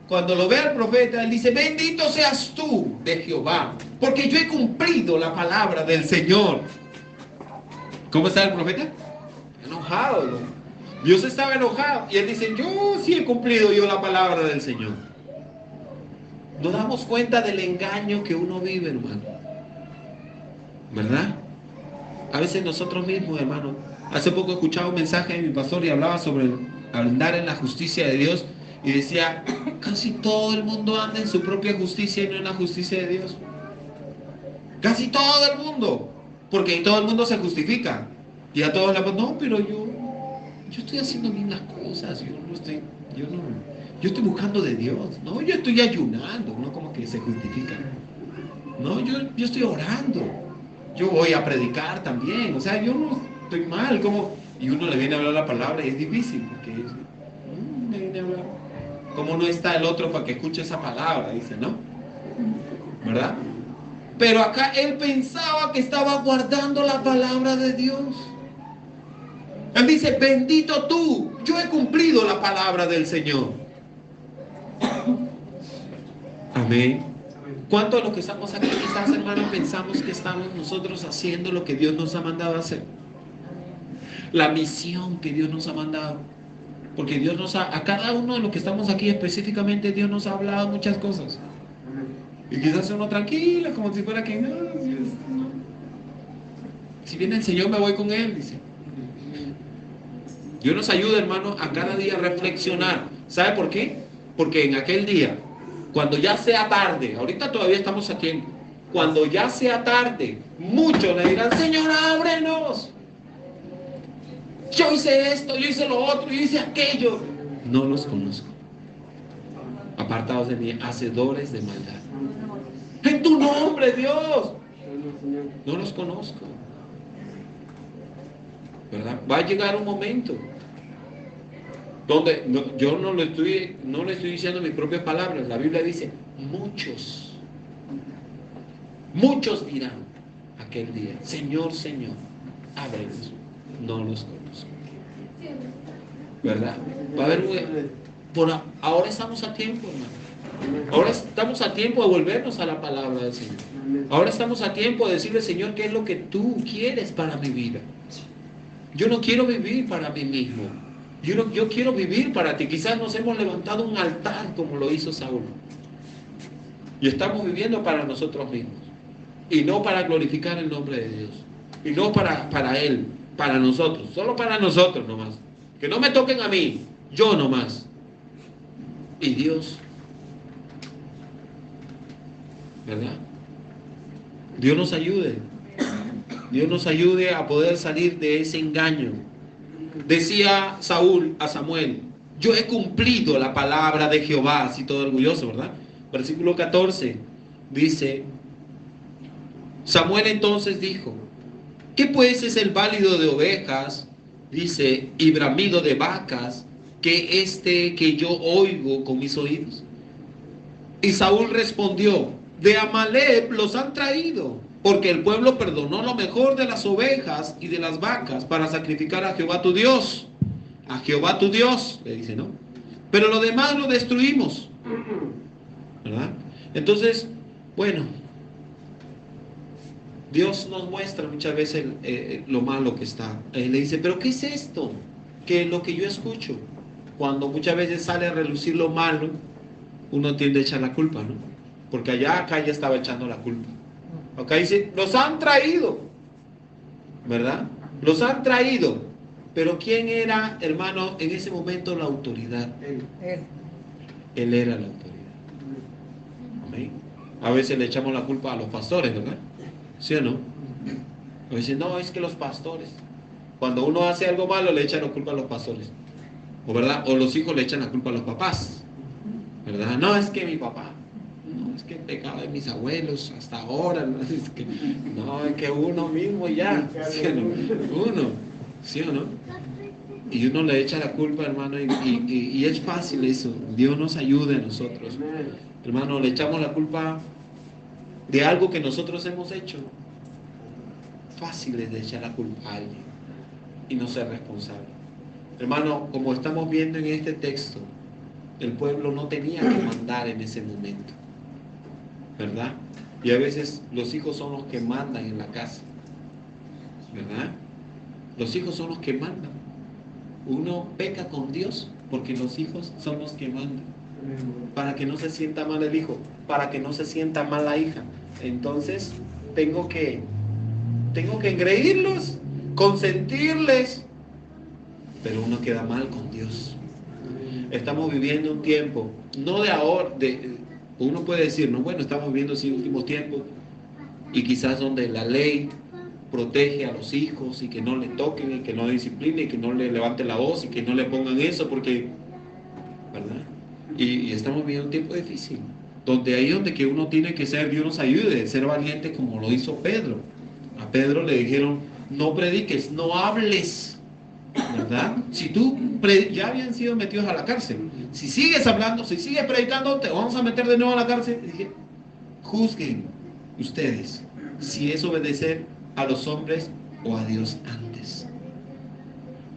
él dice: bendito seas tú de Jehová, porque yo he cumplido la palabra del Señor. ¿Cómo está el profeta? Enojado, ¿no? Dios estaba enojado y él dice: yo sí he cumplido la palabra del Señor. Nos damos cuenta del engaño que uno vive, hermano, ¿verdad? A veces nosotros mismos, hermano. Hace poco escuchaba un mensaje de mi pastor y hablaba sobre andar en la justicia de Dios, y decía: casi todo el mundo anda en su propia justicia y no en la justicia de Dios. Casi todo el mundo, porque todo el mundo se justifica y a todos le dicen: no, pero yo estoy haciendo bien las cosas, yo estoy buscando de Dios, no, yo estoy ayunando, no, como que se justifica. No, yo estoy orando, yo voy a predicar también, o sea, yo no estoy mal, como, y uno le viene a hablar la palabra y es difícil, porque me viene a hablar, como no está el otro para que escuche esa palabra, dice, ¿no? ¿Verdad? Pero acá él pensaba que estaba guardando la palabra de Dios. Él dice: bendito tú, yo he cumplido la palabra del Señor. Amén. ¿Cuántos de los que estamos aquí, quizás, hermanos, pensamos que estamos nosotros haciendo lo que Dios nos ha mandado a hacer? La misión que Dios nos ha mandado. Porque Dios a cada uno de los que estamos aquí específicamente, Dios nos ha hablado muchas cosas. Y quizás uno tranquila, como si fuera que no. Si viene el Señor, me voy con Él, dice. Dios nos ayuda, hermano, a cada día reflexionar. ¿Sabe por qué? Porque en aquel día, cuando ya sea tarde, ahorita todavía estamos a tiempo, cuando ya sea tarde, muchos le dirán: Señor, ábrenos. Yo hice esto, yo hice lo otro, yo hice aquello. No los conozco. Apartados de mí, hacedores de maldad. En tu nombre, Dios. No los conozco. ¿Verdad? Va a llegar un momento donde yo no le estoy diciendo mis propias palabras. La Biblia dice: muchos dirán aquel día: Señor, Señor, ábrenos. No los conozco. ¿Verdad? Va a haber ahora estamos a tiempo, hermano. Ahora estamos a tiempo de volvernos a la palabra del Señor. Ahora estamos a tiempo de decirle: Señor, ¿qué es lo que tú quieres para mi vida? Yo no quiero vivir para mí mismo. Yo quiero vivir para ti. Quizás nos hemos levantado un altar como lo hizo Saúl. Y estamos viviendo para nosotros mismos. Y no para glorificar el nombre de Dios. Y no para Él, para nosotros. Solo para nosotros nomás. Que no me toquen a mí, yo nomás. Y Dios. ¿Verdad? Dios nos ayude. Dios nos ayude a poder salir de ese engaño. Decía Saúl a Samuel: yo he cumplido la palabra de Jehová, así todo orgulloso, ¿verdad? Versículo 14 dice: Samuel entonces dijo: ¿qué pues es el válido de ovejas? Dice: y bramido de vacas, que yo oigo con mis oídos. Y Saúl respondió: de Amalek los han traído, porque el pueblo perdonó lo mejor de las ovejas y de las vacas para sacrificar a Jehová tu Dios. A Jehová tu Dios, le dice, ¿no? Pero lo demás lo destruimos. ¿Verdad? Entonces, bueno, Dios nos muestra muchas veces lo malo que está. Le dice: ¿pero qué es esto? Que lo que yo escucho. Cuando muchas veces sale a relucir lo malo, uno tiende a echar la culpa, ¿no? Porque acá ya estaba echando la culpa. Acá dice: los han traído, ¿verdad? Los han traído. Pero ¿quién era, hermano, en ese momento la autoridad? Él era la autoridad. Amén. A veces le echamos la culpa a los pastores, ¿verdad? ¿Sí o no? A veces: no, es que los pastores. Cuando uno hace algo malo, le echan la culpa a los pastores. ¿O verdad? O los hijos le echan la culpa a los papás. ¿Verdad? No, es que mi papá. No, es que el pecado de mis abuelos hasta ahora. No, es que uno mismo ya. ¿Sí o no? Uno. ¿Sí o no? Y uno le echa la culpa, hermano, y es fácil eso. Dios nos ayude a nosotros. Hermano, le echamos la culpa de algo que nosotros hemos hecho. Fácil es de echar la culpa a alguien y no ser responsable. Hermano, como estamos viendo en este texto, el pueblo no tenía que mandar en ese momento, ¿verdad? Y a veces los hijos son los que mandan en la casa, ¿verdad? Los hijos son los que mandan. Uno peca con Dios porque los hijos son los que mandan. Para que no se sienta mal el hijo, para que no se sienta mal la hija. Entonces, tengo que engreírlos, consentirles, pero uno queda mal con Dios. Estamos viviendo un tiempo, no de ahora, uno puede decir, no, bueno, estamos viviendo así últimos tiempos, y quizás donde la ley protege a los hijos y que no le toquen y que no disciplinen y que no le levante la voz y que no le pongan eso porque, ¿verdad? Y estamos viviendo un tiempo difícil, donde ahí donde que uno tiene que ser, Dios nos ayude, ser valiente como lo hizo Pedro. A Pedro le dijeron, no prediques, no hables, ¿verdad? Si tú, ya habían sido metidos a la cárcel, si sigues hablando, si sigues predicando, te vamos a meter de nuevo a la cárcel. Y dije, juzguen ustedes si es obedecer a los hombres o a Dios antes.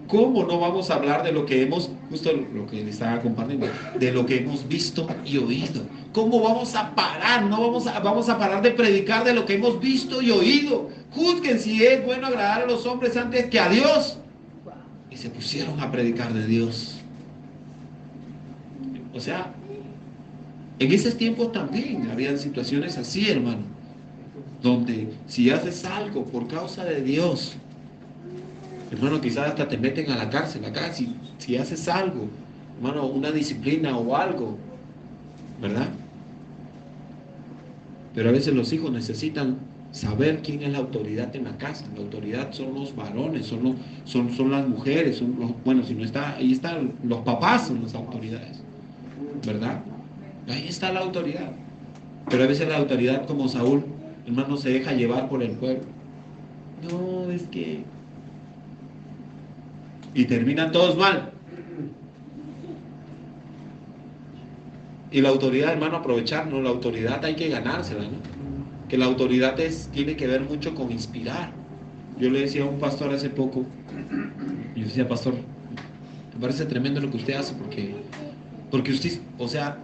¿Cómo no vamos a hablar de lo que hemos, justo lo que le estaba compartiendo, de lo que hemos visto y oído? ¿Cómo vamos a parar? No vamos a parar de predicar de lo que hemos visto y oído. Juzguen si es bueno agradar a los hombres antes que a Dios. Y se pusieron a predicar de Dios. O sea, en esos tiempos también habían situaciones así, hermano, donde si haces algo por causa de Dios, hermano, quizás hasta te meten a la cárcel acá, si haces algo, hermano, una disciplina o algo, ¿verdad? Pero a veces los hijos necesitan saber quién es la autoridad en la casa. La autoridad son los varones, son las mujeres, bueno, si no está, ahí están los papás, son las autoridades, ¿verdad? Ahí está la autoridad. Pero a veces la autoridad, como Saúl, hermano, se deja llevar por el pueblo. No, es que... Y terminan todos mal. Y la autoridad, hermano, aprovechar, ¿no? La autoridad hay que ganársela, ¿no? Que la autoridad tiene que ver mucho con inspirar. Yo le decía a un pastor hace poco, yo decía, pastor, me parece tremendo lo que usted hace, porque usted, o sea,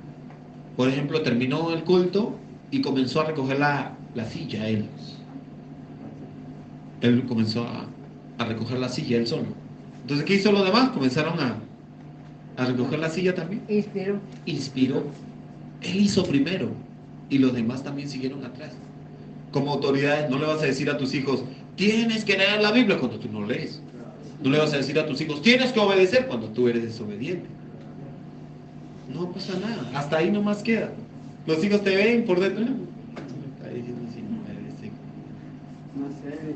por ejemplo, terminó el culto y comenzó a recoger la silla, él comenzó a recoger la silla, él solo. Entonces, ¿qué hizo los demás? Comenzaron a recoger la silla también. Inspiró. Él hizo primero y los demás también siguieron atrás. Como autoridad, no le vas a decir a tus hijos, tienes que leer la Biblia cuando tú no lees. No le vas a decir a tus hijos, tienes que obedecer cuando tú eres desobediente. No pasa nada, hasta ahí nomás queda. Los hijos te ven por dentro. Está diciendo si no obedece. No sé.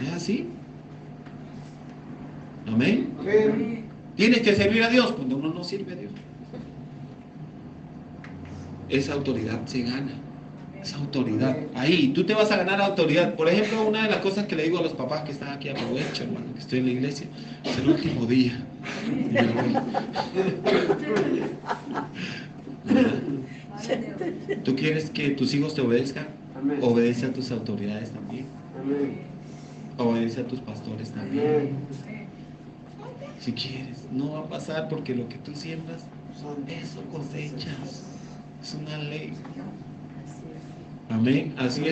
¿Es así? Amén. Tienes que servir a Dios cuando uno no sirve a Dios. Esa autoridad se gana. Esa autoridad. Ahí, tú te vas a ganar autoridad. Por ejemplo, una de las cosas que le digo a los papás que están aquí, aprovecho, hermano, que estoy en la iglesia, es el último día. ¿Tú quieres que tus hijos te obedezcan? Obedece a tus autoridades también. Obedece a tus pastores también. Si quieres, no va a pasar porque lo que tú siembras, eso cosechas. Es una ley. Amén. Así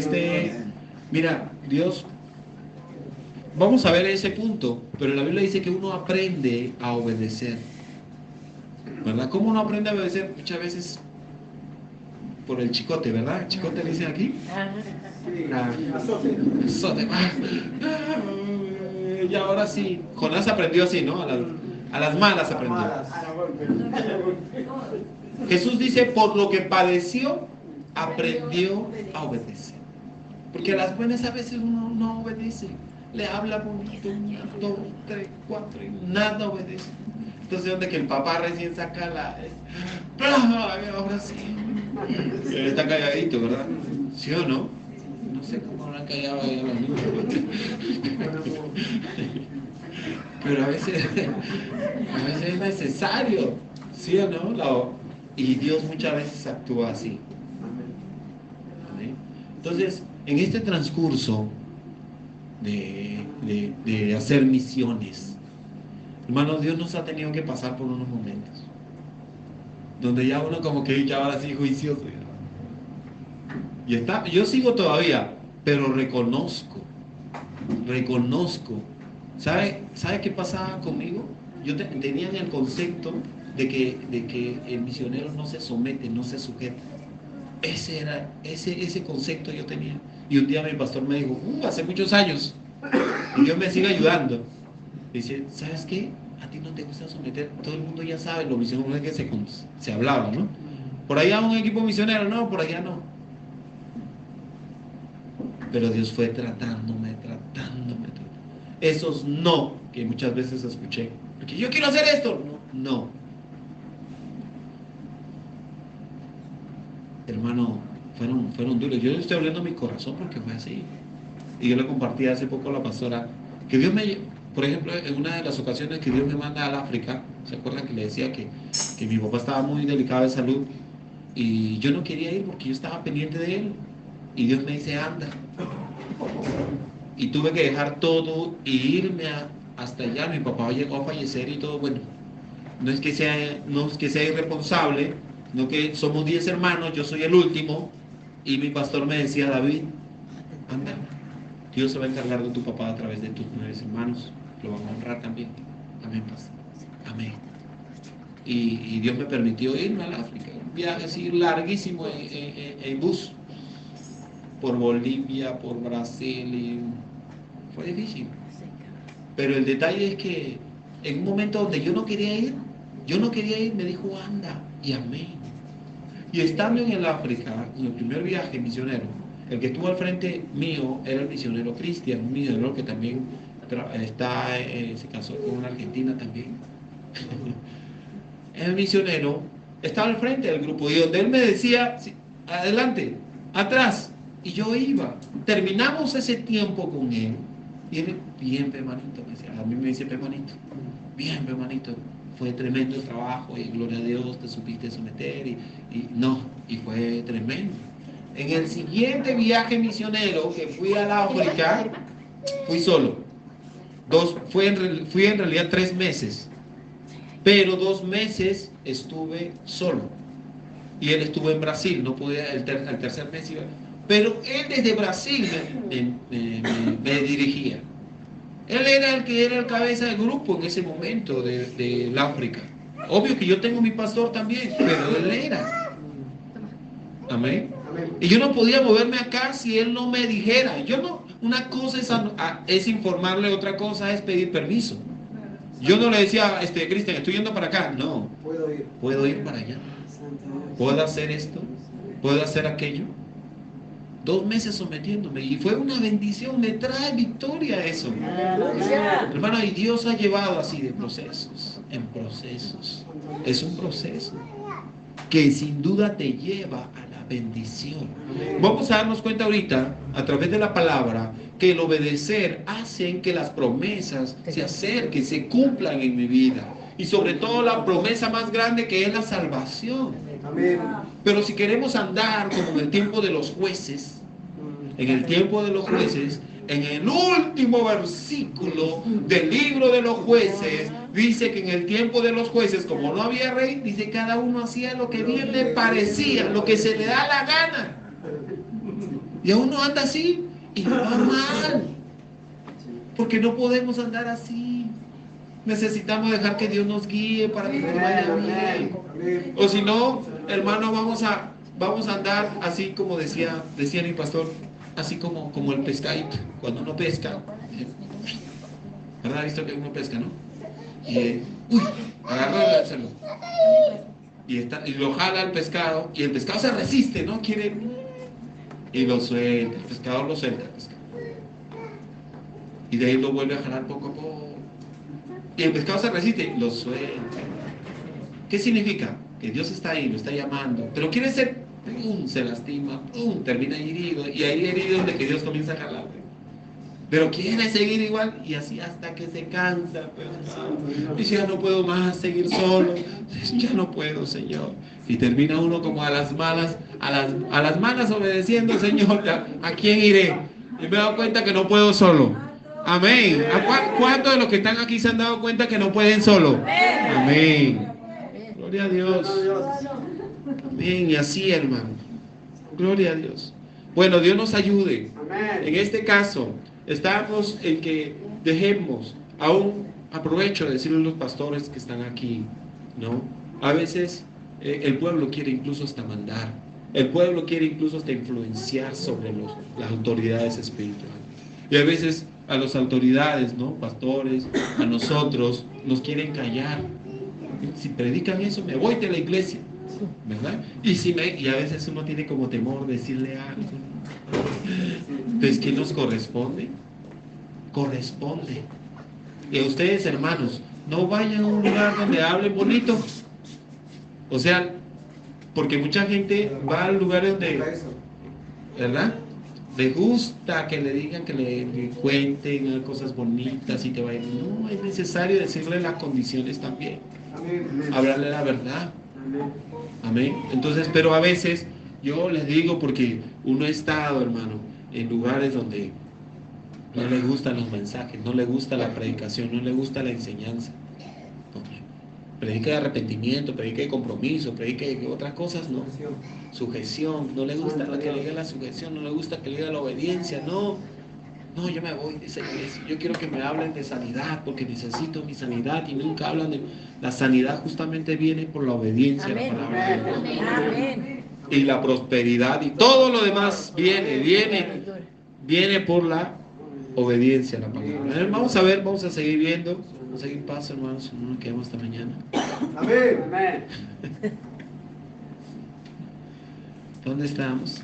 mira, Dios, vamos a ver ese punto, pero la Biblia dice que uno aprende a obedecer, ¿verdad? ¿Cómo uno aprende a obedecer? Muchas veces por el chicote, ¿verdad? ¿Chicote le dicen aquí? Azote. Y ahora sí, Jonás aprendió así, ¿no? A las malas aprendió. Jesús dice, por lo que padeció, aprendió a obedecer. Porque a las buenas a veces uno no obedece. Le habla bonito, 1, 2, 3, 4 y nada obedece. Entonces, donde que el papá recién saca ahora sí. Él está calladito, ¿verdad? ¿Sí o no? No sé cómo habrán callado ahí a los niños. Pero a veces es necesario, ¿sí o no? Y Dios muchas veces actúa así. ¿Amén? Entonces, en este transcurso de hacer misiones, hermanos, Dios nos ha tenido que pasar por unos momentos donde ya uno como que ya ahora sí juicioso. Y yo sigo todavía, pero reconozco. ¿Sabe qué pasaba conmigo? Yo tenía el concepto de que el misionero no se somete, no se sujeta. Ese concepto yo tenía. Y un día mi pastor me dijo, hace muchos años, y Dios me sigue ayudando. Dice, ¿sabes qué? A ti no te gusta someter. Todo el mundo ya sabe lo misionero que se hablaba, ¿no? Por allá un equipo misionero, no, por allá no. Pero Dios fue tratándome. Esos no, que muchas veces escuché. Porque yo quiero hacer esto. No. Hermano, fueron duros. Yo estoy hablando de mi corazón porque fue así. Y yo le compartí hace poco a la pastora que Dios por ejemplo, en una de las ocasiones que Dios me manda al África, ¿se acuerdan que le decía que mi papá estaba muy delicado de salud? Y yo no quería ir porque yo estaba pendiente de él. Y Dios me dice, anda. Y tuve que dejar todo e irme hasta allá. Mi papá llegó a fallecer y todo. Bueno, no es que sea irresponsable, no que somos 10 hermanos, yo soy el último. Y mi pastor me decía, David, anda, Dios se va a encargar de tu papá a través de tus 9 hermanos. Lo van a honrar también. Amén, pastor. Amén. Y Dios me permitió irme al África. Un viaje así larguísimo en bus. Por Bolivia, por Brasil. Fue difícil. Pero el detalle es que en un momento donde yo no quería ir, me dijo, anda, y amén. Y estando en el África, en el primer viaje misionero, el que estuvo al frente mío era el misionero Cristian, un misionero que también se casó con una argentina también. El misionero estaba al frente del grupo y donde él me decía, adelante, atrás, y yo iba. Terminamos ese tiempo con él y él, bien, hermanito, me decía, a mí me dice, hermanito, bien, hermanito, fue tremendo el trabajo y gloria a Dios, te supiste someter y fue tremendo. En el siguiente viaje misionero que fui a la África, fui solo. Fui en realidad 3 meses, pero 2 meses estuve solo. Y él estuvo en Brasil, no podía, al tercer mes iba. Pero él desde Brasil me dirigía. Él era el que era el cabeza del grupo en ese momento de África. Obvio que yo tengo mi pastor también, pero él era. Amén. Y yo no podía moverme acá si él no me dijera. Una cosa es informarle, otra cosa es pedir permiso. Yo no le decía, Cristian, estoy yendo para acá. No, puedo ir para allá. ¿Puedo hacer esto? ¿Puedo hacer aquello? 2 meses sometiéndome y fue una bendición, me trae victoria eso. Hermano, y Dios ha llevado así de procesos en procesos. Es un proceso que sin duda te lleva a la bendición. Vamos a darnos cuenta ahorita, a través de la palabra, que el obedecer hace que las promesas se acerquen, se cumplan en mi vida. Y sobre todo la promesa más grande que es la salvación. Amén. Pero si queremos andar como en el tiempo de los jueces, en el último versículo del libro de los jueces, dice que en el tiempo de los jueces, como no había rey, dice cada uno hacía lo que bien le parecía, lo que se le da la gana. Y uno anda así y va mal. Porque no podemos andar así. Necesitamos dejar que Dios nos guíe para que nos vaya bien. O si no, hermano, vamos a andar así como decía mi pastor, así como el pescadito. Cuando uno pesca, ¿verdad? ¿Ha visto que uno pesca, no? Y agarra el láncelo. Y lo jala el pescado, y el pescado se resiste, ¿no? Quiere, y lo suelta, el pescador lo suelta, el pescado. Y de ahí lo vuelve a jalar poco a poco. Y el pescado se resiste, lo suelta. ¿Qué significa? Que Dios está ahí, lo está llamando, pero quiere ser, se lastima, termina herido, y ahí herido es donde que Dios comienza a jalar. pero quiere seguir igual y así hasta que se cansa, pues, hermano. Dice, ya no puedo más seguir solo, ya no puedo, Señor. Y termina uno como a las malas obedeciendo, Señor, ¿a quién iré? Y me he dado cuenta que no puedo solo. Amén. ¿Cuántos de los que están aquí se han dado cuenta que no pueden solo? Amén. Gloria a Dios. Amén. Y así, hermano. Gloria a Dios. Bueno, Dios nos ayude. En este caso, estamos en que dejemos, aún aprovecho de decirle a los pastores que están aquí, ¿no? A veces el pueblo quiere incluso hasta mandar. El pueblo quiere incluso hasta influenciar sobre las autoridades espirituales. Y a veces a las autoridades, ¿no? Pastores, a nosotros, nos quieren callar. Si predican eso, me voy de la iglesia, ¿verdad? Y a veces uno tiene como temor de decirle algo. Entonces, ¿qué nos corresponde? Corresponde. Y a ustedes, hermanos, no vayan a un lugar donde hablen bonito. O sea, porque mucha gente va al lugar donde, ¿verdad? Le gusta que le digan, que le cuenten cosas bonitas y te vayan. No, es necesario decirle las condiciones también. Hablarle la verdad. Amén. Entonces, pero a veces yo les digo, porque uno ha estado, hermano, en lugares donde no le gustan los mensajes, no le gusta la predicación, no le gusta la enseñanza. Predica de arrepentimiento, predica de compromiso, predica de otras cosas, no. Sujeción, no le gusta que le diga la sujeción, no le gusta que le diga la obediencia, no. No, yo me voy de esa iglesia. Yo quiero que me hablen de sanidad, porque necesito mi sanidad, y nunca hablan de... La sanidad justamente viene por la obediencia a la palabra de Dios. Amén. Y la prosperidad y todo lo demás viene por la obediencia a la palabra. Vamos a ver, vamos a seguir viendo. Vamos a seguir paso, hermanos, no nos quedamos hasta mañana. Amén. ¿Dónde estamos?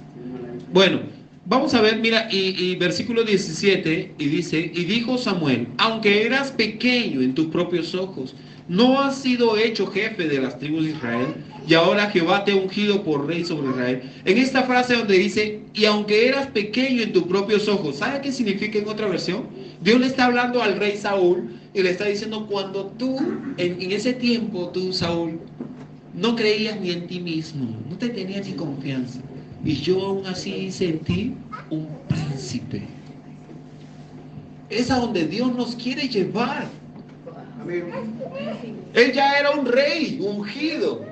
Bueno, vamos a ver, mira, y versículo 17, y dice, y dijo Samuel, aunque eras pequeño en tus propios ojos, no has sido hecho jefe de las tribus de Israel, y ahora Jehová te ha ungido por rey sobre Israel. En esta frase donde dice, y aunque eras pequeño en tus propios ojos, ¿sabe qué significa en otra versión? Dios le está hablando al rey Saúl, y le está diciendo, cuando tú, en ese tiempo, tú, Saúl, no creías ni en ti mismo, no te tenías ni confianza, y yo aún así hice en ti un príncipe. Es a donde Dios nos quiere llevar. Él ya era un rey ungido,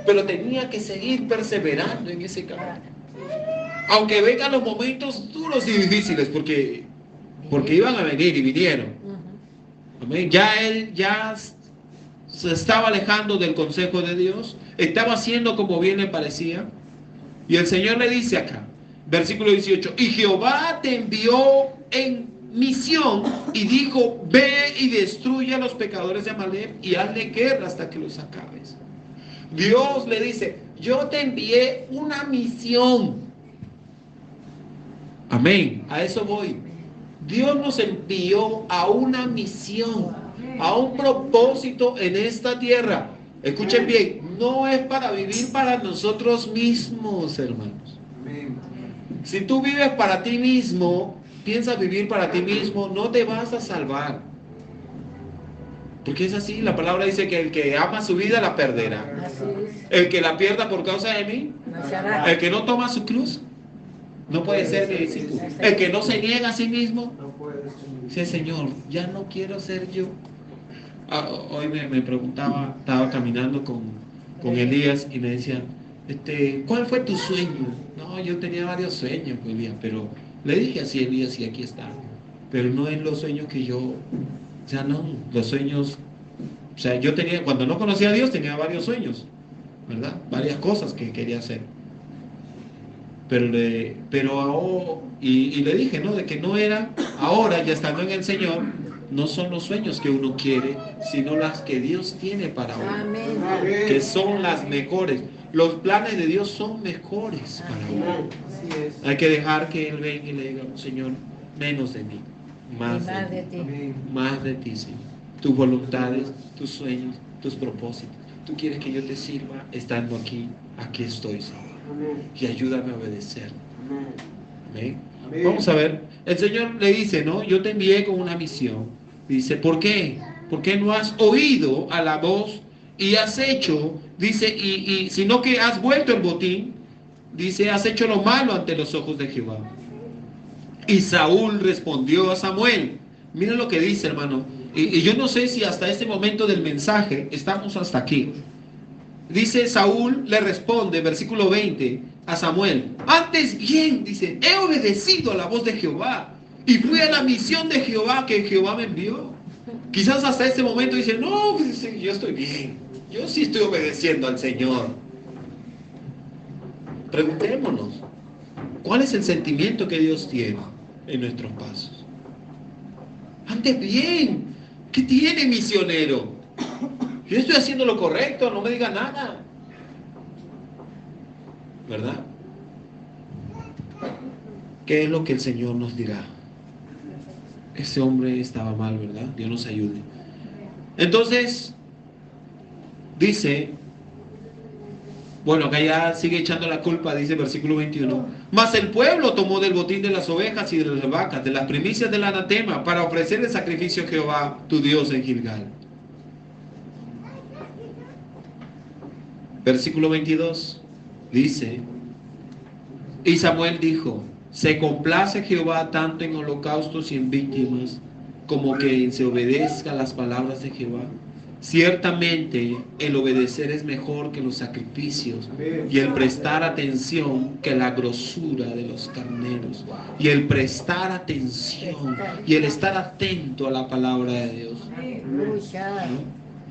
pero tenía que seguir perseverando en ese camino, aunque vengan los momentos duros y difíciles, porque iban a venir y vinieron. Amén. Ya él se estaba alejando del consejo de Dios, estaba haciendo como bien le parecía, y el Señor le dice acá, versículo 18, y Jehová te envió en misión y dijo, ve y destruye a los pecadores de Amalek y hazle guerra hasta que los acabes. Dios le dice, yo te envié una misión. Amén, a eso voy. Dios nos envió a una misión, a un propósito en esta tierra. Escuchen bien, no es para vivir para nosotros mismos, hermanos. Si tú vives para ti mismo, piensas vivir para ti mismo, no te vas a salvar. Porque es así, la palabra dice que el que ama su vida la perderá. El que la pierda por causa de mí, el que no toma su cruz, no puede ser mi discípulo. El que no se niega a sí mismo, dice, Señor, ya no quiero ser yo. Hoy me preguntaba, estaba caminando con Elías y me decía, ¿cuál fue tu sueño? No, yo tenía varios sueños, Elías, pero le dije así a Elías y aquí está. Pero no es los sueños que yo, o sea, no, los sueños, o sea, yo tenía, cuando no conocía a Dios tenía varios sueños, ¿verdad? Varias cosas que quería hacer. Pero le dije, ¿no? De que no era, ahora ya estando en el Señor, no son los sueños que uno quiere, sino las que Dios tiene para uno. Amén. Que son las mejores. Los planes de Dios son mejores para uno. Hay que dejar que Él venga y le diga, Señor, menos de mí, más de ti. Más de ti, Señor. Tus voluntades, tus sueños, tus propósitos. Tú quieres que yo te sirva estando aquí, aquí estoy, Señor. Y ayúdame a obedecer. Amén. Vamos a ver. El Señor le dice, ¿no? Yo te envié con una misión. Dice, ¿por qué? ¿Por qué no has oído a la voz y has hecho? Dice, sino que has vuelto el botín. Dice, has hecho lo malo ante los ojos de Jehová. Y Saúl respondió a Samuel. Mira lo que dice, hermano. Y yo no sé si hasta este momento del mensaje estamos hasta aquí. Dice Saúl, le responde, versículo 20, a Samuel. Antes bien, dice, he obedecido a la voz de Jehová y fui a la misión de Jehová que Jehová me envió. Quizás hasta este momento dice, no, pues, yo estoy bien. Yo sí estoy obedeciendo al Señor. Preguntémonos, ¿cuál es el sentimiento que Dios tiene en nuestros pasos? Antes bien, ¿qué tiene, misionero? Yo estoy haciendo lo correcto, no me diga nada. ¿Verdad? ¿Qué es lo que el Señor nos dirá? Ese hombre estaba mal, ¿verdad? Dios nos ayude. Entonces, dice, bueno, acá ya sigue echando la culpa, dice versículo 21. Mas el pueblo tomó del botín de las ovejas y de las vacas, de las primicias del anatema, para ofrecer el sacrificio a Jehová, tu Dios, en Gilgal. Versículo 22 dice, y Samuel dijo, se complace Jehová tanto en holocaustos y en víctimas, como que se obedezca a las palabras de Jehová. Ciertamente el obedecer es mejor que los sacrificios, y el prestar atención que la grosura de los carneros, y el prestar atención y el estar atento a la palabra de Dios.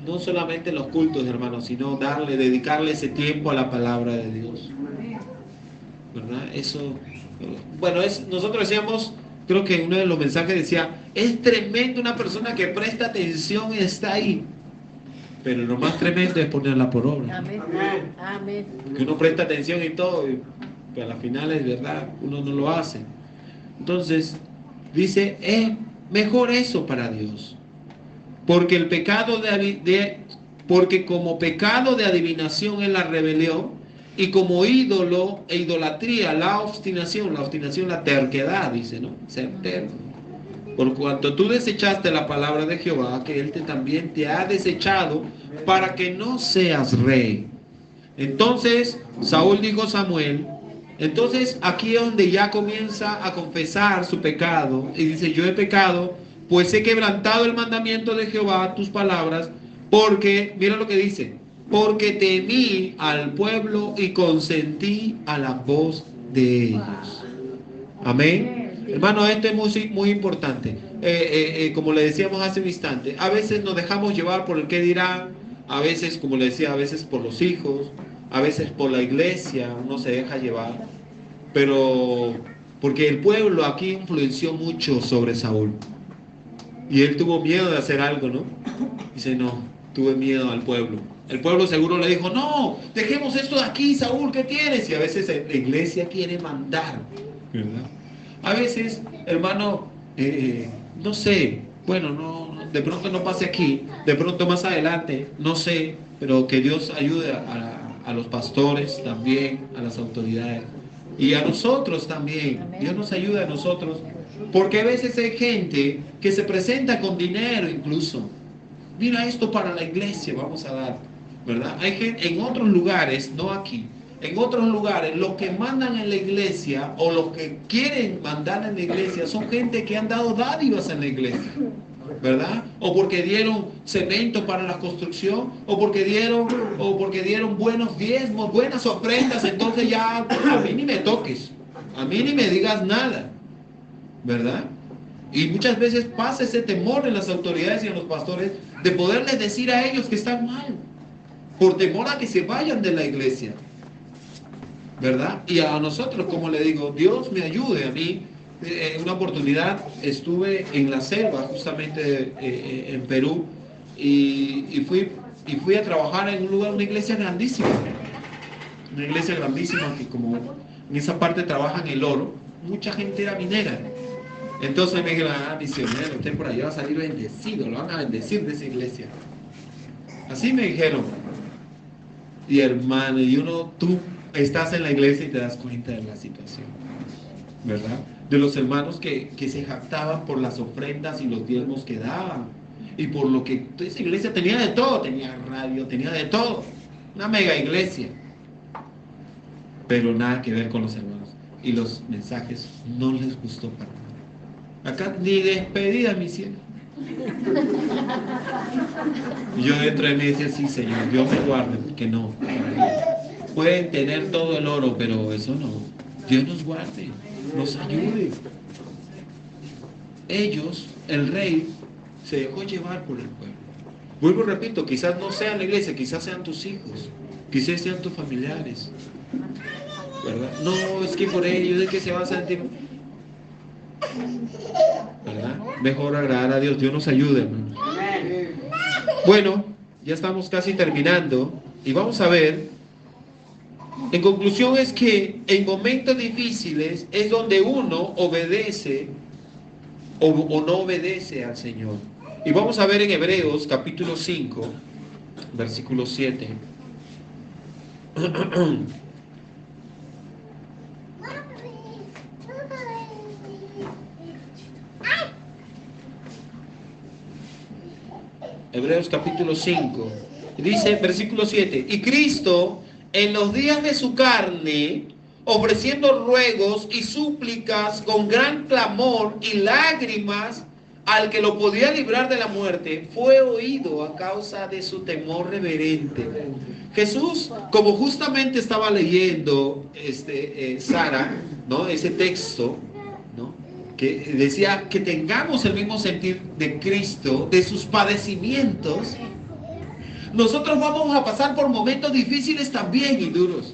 No solamente los cultos, hermanos, sino dedicarle ese tiempo a la palabra de Dios. ¿Verdad? Eso, bueno, nosotros decíamos, creo que uno de los mensajes decía, es tremendo una persona que presta atención y está ahí. Pero lo más tremendo es ponerla por obra. Amén. Amén. Que uno presta atención y todo, pero a la final es verdad, uno no lo hace. Entonces, dice, es mejor eso para Dios. Porque el pecado porque como pecado de adivinación es la rebelión, y como ídolo e idolatría la obstinación, la terquedad, dice, ¿no? Ser terco. Por cuanto tú desechaste la palabra de Jehová, que Él también te ha desechado para que no seas rey. Entonces Saúl dijo a Samuel, entonces aquí es donde ya comienza a confesar su pecado, y dice, yo he pecado, pues he quebrantado el mandamiento de Jehová, tus palabras, porque, mira lo que dice, porque temí al pueblo y consentí a la voz de ellos. Amén. Hermano, esto es muy importante. Como le decíamos hace un instante, a veces nos dejamos llevar por el qué dirán, a veces, como le decía, a veces por los hijos, a veces por la iglesia, uno se deja llevar, pero porque el pueblo aquí influenció mucho sobre Saúl. Y él tuvo miedo de hacer algo, ¿no? Dice, no, tuve miedo al pueblo. El pueblo seguro le dijo, no, dejemos esto de aquí, Saúl, ¿qué tienes? Y a veces la iglesia quiere mandar, ¿verdad? A veces, hermano, no sé, bueno, no, de pronto no pase aquí, de pronto más adelante, no sé, pero que Dios ayude a los pastores también, a las autoridades y a nosotros también. Dios nos ayuda a nosotros, porque a veces hay gente que se presenta con dinero incluso. Mira, esto para la iglesia vamos a dar, ¿verdad? Hay gente en otros lugares, no aquí, en otros lugares, los que mandan en la iglesia o los que quieren mandar en la iglesia son gente que han dado dádivas en la iglesia, ¿verdad? O porque dieron cemento para la construcción, o porque dieron buenos diezmos, buenas ofrendas. Entonces ya a mí ni me toques, a mí ni me digas nada, ¿verdad? Y muchas veces pasa ese temor en las autoridades y en los pastores de poderles decir a ellos que están mal, por temor a que se vayan de la iglesia, ¿verdad? Y a nosotros, como le digo, Dios me ayude. A mí, en una oportunidad estuve en la selva, justamente en Perú, y fui a trabajar en un lugar, una iglesia grandísima, que como en esa parte trabajan el oro, mucha gente era minera. Entonces me dijeron, misionero, usted por allá va a salir bendecido, lo van a bendecir de esa iglesia. Así me dijeron. Y hermano, tú estás en la iglesia y te das cuenta de la situación. ¿verdad? De los hermanos que se jactaban por las ofrendas y los diezmos que daban. Y por lo que esa iglesia tenía de todo, tenía radio, tenía de todo. Una mega iglesia. Pero nada que ver con los hermanos. Y los mensajes no les gustó para nada. Acá ni despedida me hicieron. Y yo dentro de mí decía, sí, Señor, Dios me guarde, porque no. Pueden tener todo el oro, pero eso no. Dios nos guarde, nos ayude. Ellos, el rey, se dejó llevar por el pueblo. Vuelvo y repito, quizás no sea la iglesia, quizás sean tus hijos, quizás sean tus familiares, ¿verdad? No, es que por ellos es que se va a sentir, ¿verdad? Mejor agradar a Dios. Dios nos ayude, hermano. Bueno, ya estamos casi terminando y vamos a ver. En conclusión es que en momentos difíciles es donde uno obedece o no obedece al Señor. Y vamos a ver en Hebreos capítulo 5, versículo 7. Hebreos capítulo 5. Dice, versículo 7. Y Cristo, en los días de su carne, ofreciendo ruegos y súplicas con gran clamor y lágrimas al que lo podía librar de la muerte, fue oído a causa de su temor reverente. Jesús, como justamente estaba leyendo Sara, ¿no? Ese texto, ¿no? Que decía que tengamos el mismo sentir de Cristo, de sus padecimientos. Nosotros vamos a pasar por momentos difíciles también y duros.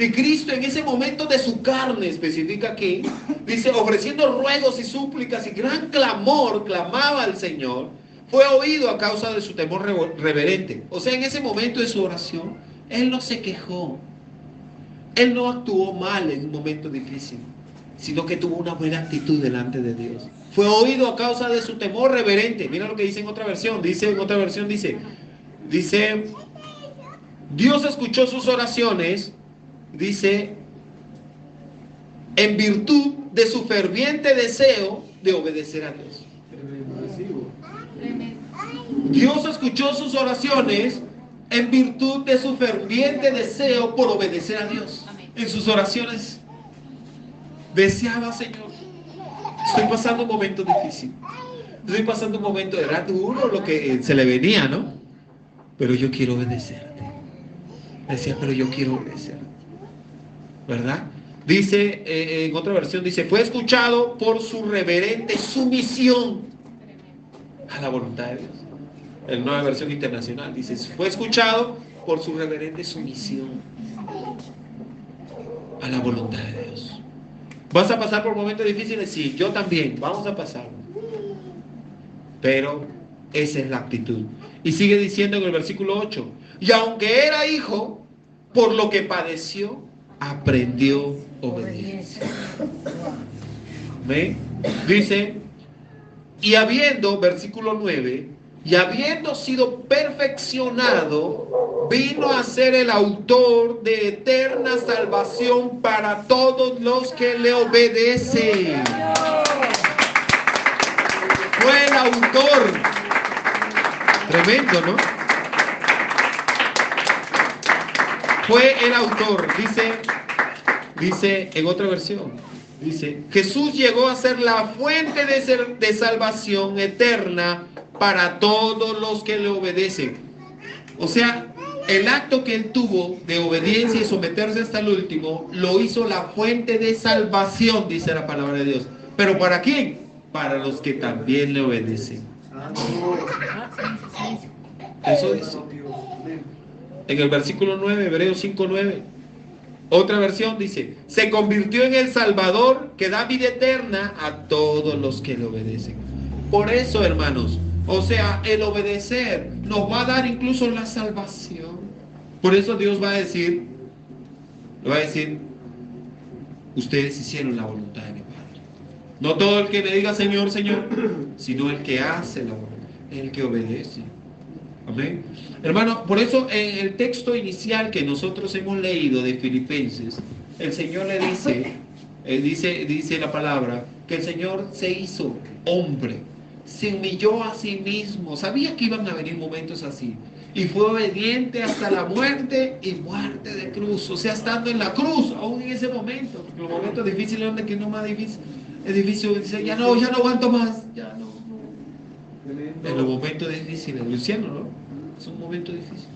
Y Cristo en ese momento de su carne, especifica aquí, dice, ofreciendo ruegos y súplicas y gran clamor, clamaba al Señor, fue oído a causa de su temor reverente. O sea, en ese momento de su oración, Él no se quejó. Él no actuó mal en un momento difícil, sino que tuvo una buena actitud delante de Dios. Fue oído a causa de su temor reverente. Mira lo que dice en otra versión. Dice, Dios escuchó sus oraciones, dice, en virtud de su ferviente deseo de obedecer a Dios. Dios escuchó sus oraciones en virtud de su ferviente deseo por obedecer a Dios. En sus oraciones deseaba, Señor, estoy pasando un momento difícil, estoy pasando un momento, era duro lo que se le venía, ¿no? Pero yo quiero obedecerte. Decía, pero yo quiero obedecerte, ¿verdad? Dice, en otra versión dice, fue escuchado por su reverente sumisión a la voluntad de Dios. En Nueva Versión Internacional dice, fue escuchado por su reverente sumisión a la voluntad de Dios. ¿Vas a pasar por momentos difíciles? Sí, yo también, vamos a pasar. Pero esa es la actitud. Y sigue diciendo en el versículo 8, y aunque era hijo, por lo que padeció, aprendió obediencia. ¿Ve? Dice, y habiendo, versículo 9, y habiendo sido perfeccionado, vino a ser el autor de eterna salvación para todos los que le obedecen. Fue el autor. Tremendo, ¿no? Fue el autor. Dice en otra versión, dice, Jesús llegó a ser la fuente de salvación eterna para todos los que le obedecen. O sea, el acto que él tuvo de obediencia y someterse hasta el último, lo hizo la fuente de salvación, dice la palabra de Dios. ¿Pero para quién? Para los que también le obedecen. Eso dice. En el versículo 9, Hebreos 5:9. Otra versión dice, se convirtió en el Salvador que da vida eterna a todos los que le obedecen. Por eso, hermanos, o sea, el obedecer nos va a dar incluso la salvación. Por eso Dios va a decir, ustedes hicieron la voluntad de mi Padre. No todo el que le diga Señor, Señor, sino el que hace la voluntad, el que obedece. Amén. Hermano, por eso en el texto inicial que nosotros hemos leído de Filipenses, el Señor le dice, Dice la palabra que el Señor se hizo hombre, se humilló a sí mismo, sabía que iban a venir momentos así, y fue obediente hasta la muerte y muerte de cruz. O sea, estando en la cruz, aún en ese momento, porque los momentos difíciles, donde que no más difícil, es difícil, dice, ya no aguanto más, ya no. En los momentos difíciles, Luciano, ¿no? Es un momento difícil.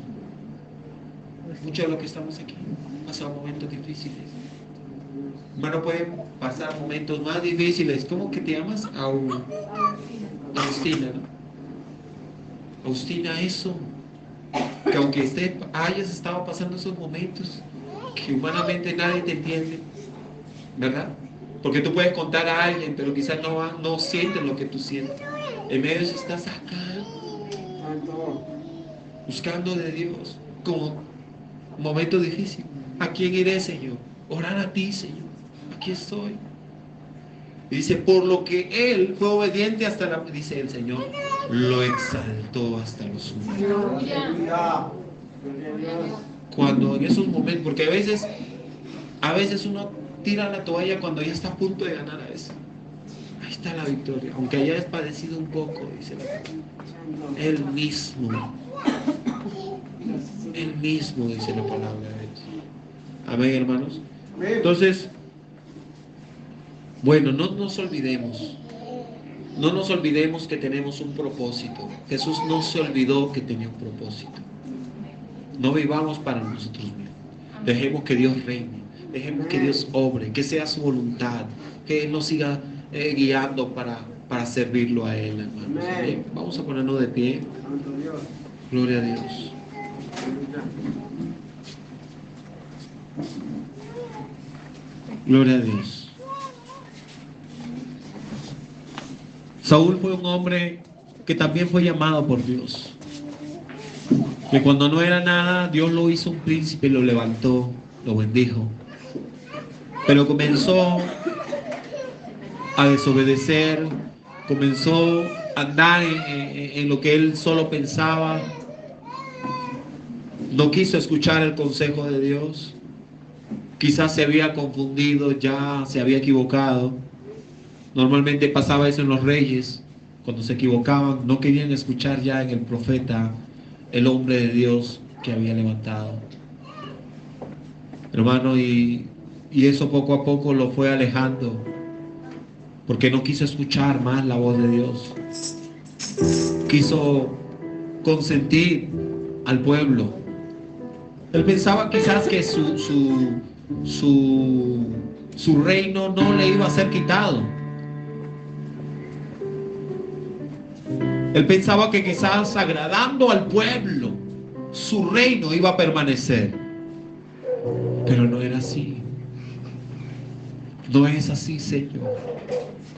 Muchos de los que estamos aquí han pasado momentos difíciles. Bueno, pueden pasar momentos más difíciles. ¿Cómo que te llamas? Agustina, ¿no? Agustina, eso. Que aunque hayas estado pasando esos momentos que humanamente nadie te entiende, ¿verdad? Porque tú puedes contar a alguien, pero quizás no sienten lo que tú sientes. En medio de eso estás acá, buscando de Dios, como un momento difícil. ¿A quién iré, Señor? Orar a ti, Señor. Aquí estoy. Y dice, por lo que Él fue obediente hasta la... Dice el Señor, lo exaltó hasta lo sumo. Cuando en esos momentos, porque a veces uno tira la toalla cuando ya está a punto de ganar a veces. Ahí está la victoria, aunque hayas padecido un poco, dice la palabra. Él mismo, dice la palabra de Dios. Amén, hermanos. Entonces, bueno, no nos olvidemos que tenemos un propósito. Jesús no se olvidó que tenía un propósito. No vivamos para nosotros mismos. Dejemos que Dios reine, dejemos que Dios obre, que sea su voluntad, que Él nos siga guiando para servirlo a Él, hermanos. Amén. Vamos a ponernos de pie. Gloria a Dios. Gloria a Dios. Saúl fue un hombre que también fue llamado por Dios. Que cuando no era nada, Dios lo hizo un príncipe, lo levantó, lo bendijo. Pero comenzó a desobedecer, comenzó a andar en lo que él solo pensaba. No quiso escuchar el consejo de Dios. Quizás se había confundido, ya se había equivocado. Normalmente pasaba eso en los reyes. Cuando se equivocaban, no querían escuchar ya en el profeta, el hombre de Dios que había levantado. Hermano, y eso poco a poco lo fue alejando, porque no quiso escuchar más la voz de Dios. Quiso consentir al pueblo. Él pensaba quizás que su reino no le iba a ser quitado. Él pensaba que quizás agradando al pueblo, su reino iba a permanecer. Pero no era así. No es así, Señor.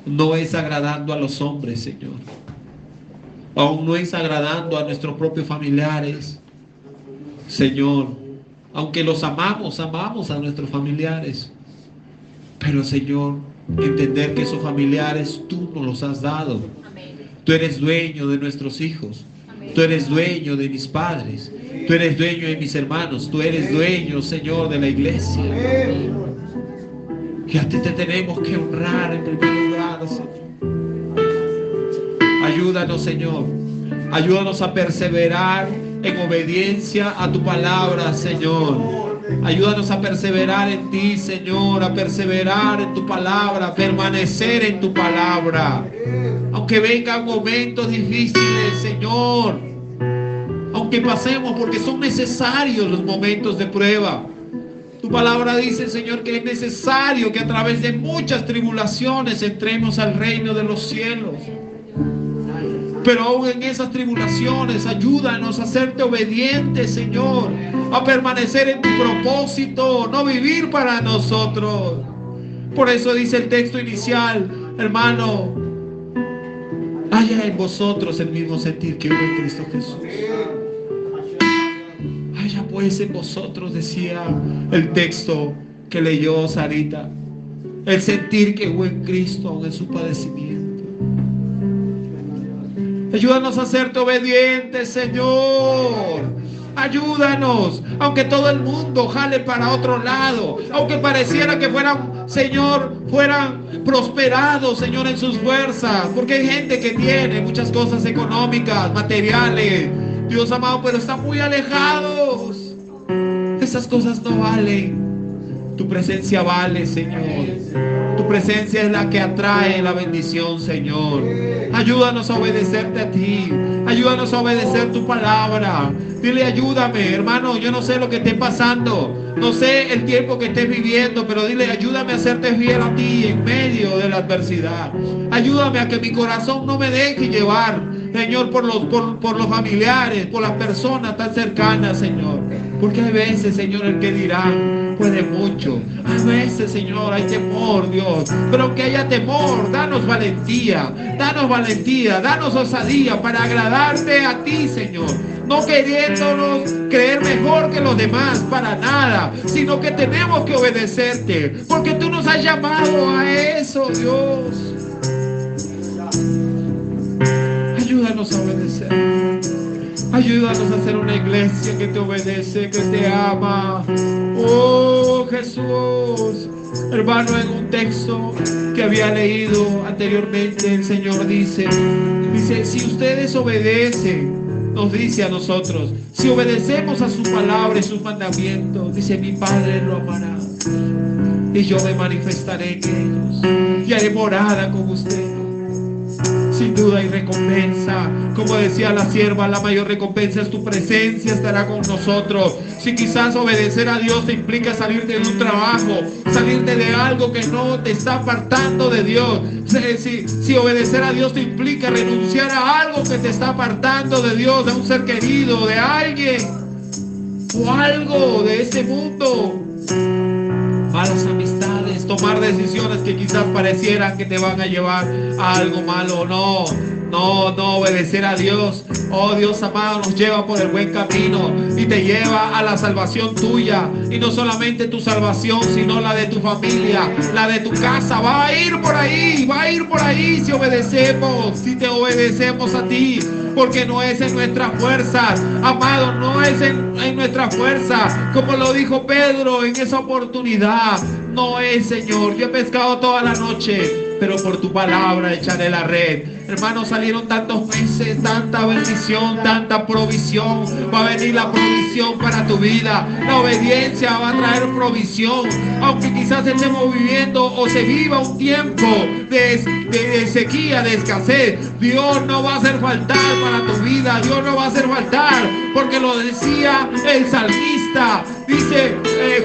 No es agradando a los hombres, Señor. Aún no es agradando a nuestros propios familiares, Señor. Aunque los amamos a nuestros familiares. Pero, Señor, entender que esos familiares tú nos los has dado. Tú eres dueño de nuestros hijos. Tú eres dueño de mis padres. Tú eres dueño de mis hermanos. Tú eres dueño, Señor, de la iglesia. Que a ti te tenemos que honrar en primer lugar, Señor. Ayúdanos, Señor. Ayúdanos a perseverar en obediencia a tu palabra, Señor. Ayúdanos a perseverar en ti, Señor, a perseverar en tu palabra, a permanecer en tu palabra. Aunque vengan momentos difíciles, Señor, aunque pasemos, porque son necesarios los momentos de prueba. Tu palabra dice, Señor, que es necesario que a través de muchas tribulaciones entremos al reino de los cielos. Pero aún en esas tribulaciones, ayúdanos a serte obedientes, Señor, a permanecer en tu propósito, no vivir para nosotros. Por eso dice el texto inicial, hermano, haya en vosotros el mismo sentir que hubo en Cristo Jesús. Haya pues en vosotros, decía el texto que leyó Sarita, el sentir que hubo en Cristo aún en su padecimiento. Ayúdanos a serte obedientes, Señor, a ayúdanos. Aunque todo el mundo jale para otro lado, aunque pareciera que fueran, Señor, fueran prosperados, Señor, en sus fuerzas, porque hay gente que tiene muchas cosas económicas, materiales, Dios amado, pero están muy alejados. Esas cosas no valen. Tu presencia vale, Señor. Tu presencia es la que atrae la bendición, Señor. Ayúdanos a obedecerte a ti. Ayúdanos a obedecer tu palabra. Dile, ayúdame, hermano. Yo no sé lo que esté pasando. No sé el tiempo que estés viviendo, pero dile, ayúdame a serte fiel a ti en medio de la adversidad. Ayúdame a que mi corazón no me deje llevar, Señor, por los familiares, por las personas tan cercanas, Señor. Porque hay veces, Señor, el que dirá puede mucho. Hay veces, Señor, hay temor, Dios. Pero aunque haya temor, danos valentía, danos osadía para agradarte a ti, Señor. No queriéndonos creer mejor que los demás, para nada, sino que tenemos que obedecerte, porque tú nos has llamado a eso, Dios. Ayúdanos a obedecer. Ayúdanos a ser una iglesia que te obedece, que te ama. Oh, Jesús. Hermano, en un texto que había leído anteriormente, el Señor dice, si ustedes obedecen, nos dice a nosotros, si obedecemos a su palabra y sus mandamientos, dice, mi Padre lo amará y yo me manifestaré en ellos y haré morada con ustedes. Sin duda hay recompensa. Como decía la sierva, la mayor recompensa es tu presencia, estará con nosotros. Si quizás obedecer a Dios te implica salirte de un trabajo, salirte de algo que no te está apartando de Dios. Si obedecer a Dios te implica renunciar a algo que te está apartando de Dios, de un ser querido, de alguien o algo de este mundo, malas amistades, tomar decisiones que quizás parecieran que te van a llevar a algo malo. No, obedecer a Dios, oh Dios amado, nos lleva por el buen camino y te lleva a la salvación tuya, y no solamente tu salvación, sino la de tu familia, la de tu casa. Va a ir por ahí si obedecemos, si te obedecemos a ti, porque no es en nuestras fuerzas, amado, no es en nuestras fuerzas, como lo dijo Pedro en esa oportunidad. No es, Señor, yo he pescado toda la noche, pero por tu palabra echaré la red. Hermanos, salieron tantos meses, tanta bendición, tanta provisión. Va a venir la provisión para tu vida. La obediencia va a traer provisión. Aunque quizás estemos viviendo o se viva un tiempo de sequía, de escasez, Dios no va a hacer faltar para tu vida. Dios no va a hacer faltar, porque lo decía el salmista. Dice,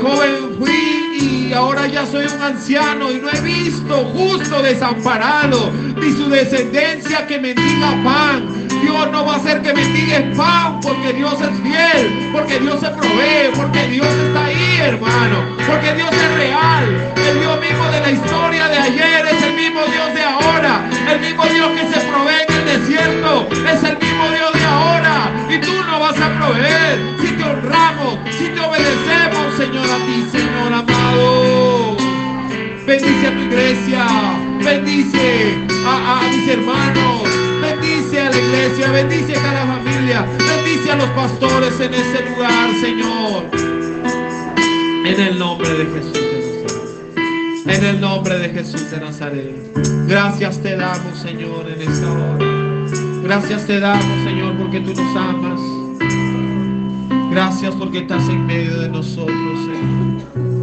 joven fui y ahora ya soy un anciano, y no he visto justo desamparado, ni su descendencia que mendiga pan. Dios no va a hacer que mendigues pan, porque Dios es fiel, porque Dios se provee, porque Dios está ahí, hermano, porque Dios es real. El Dios mismo de la historia de ayer es el mismo Dios de ahora. El mismo Dios que se provee en el desierto es el mismo Dios de ahora, y tú no vas a proveer si te honramos, si te obedecemos, Señor, a ti, Señor amado. Bendice a tu iglesia, bendice a mis hermanos, bendice a la iglesia, bendice a cada familia, bendice a los pastores en ese lugar, Señor. En el nombre de Jesús de Nazaret. En el nombre de Jesús de Nazaret. Gracias te damos, Señor, en esta hora. Gracias te damos, Señor, porque tú nos amas. Gracias porque estás en medio de nosotros, Señor.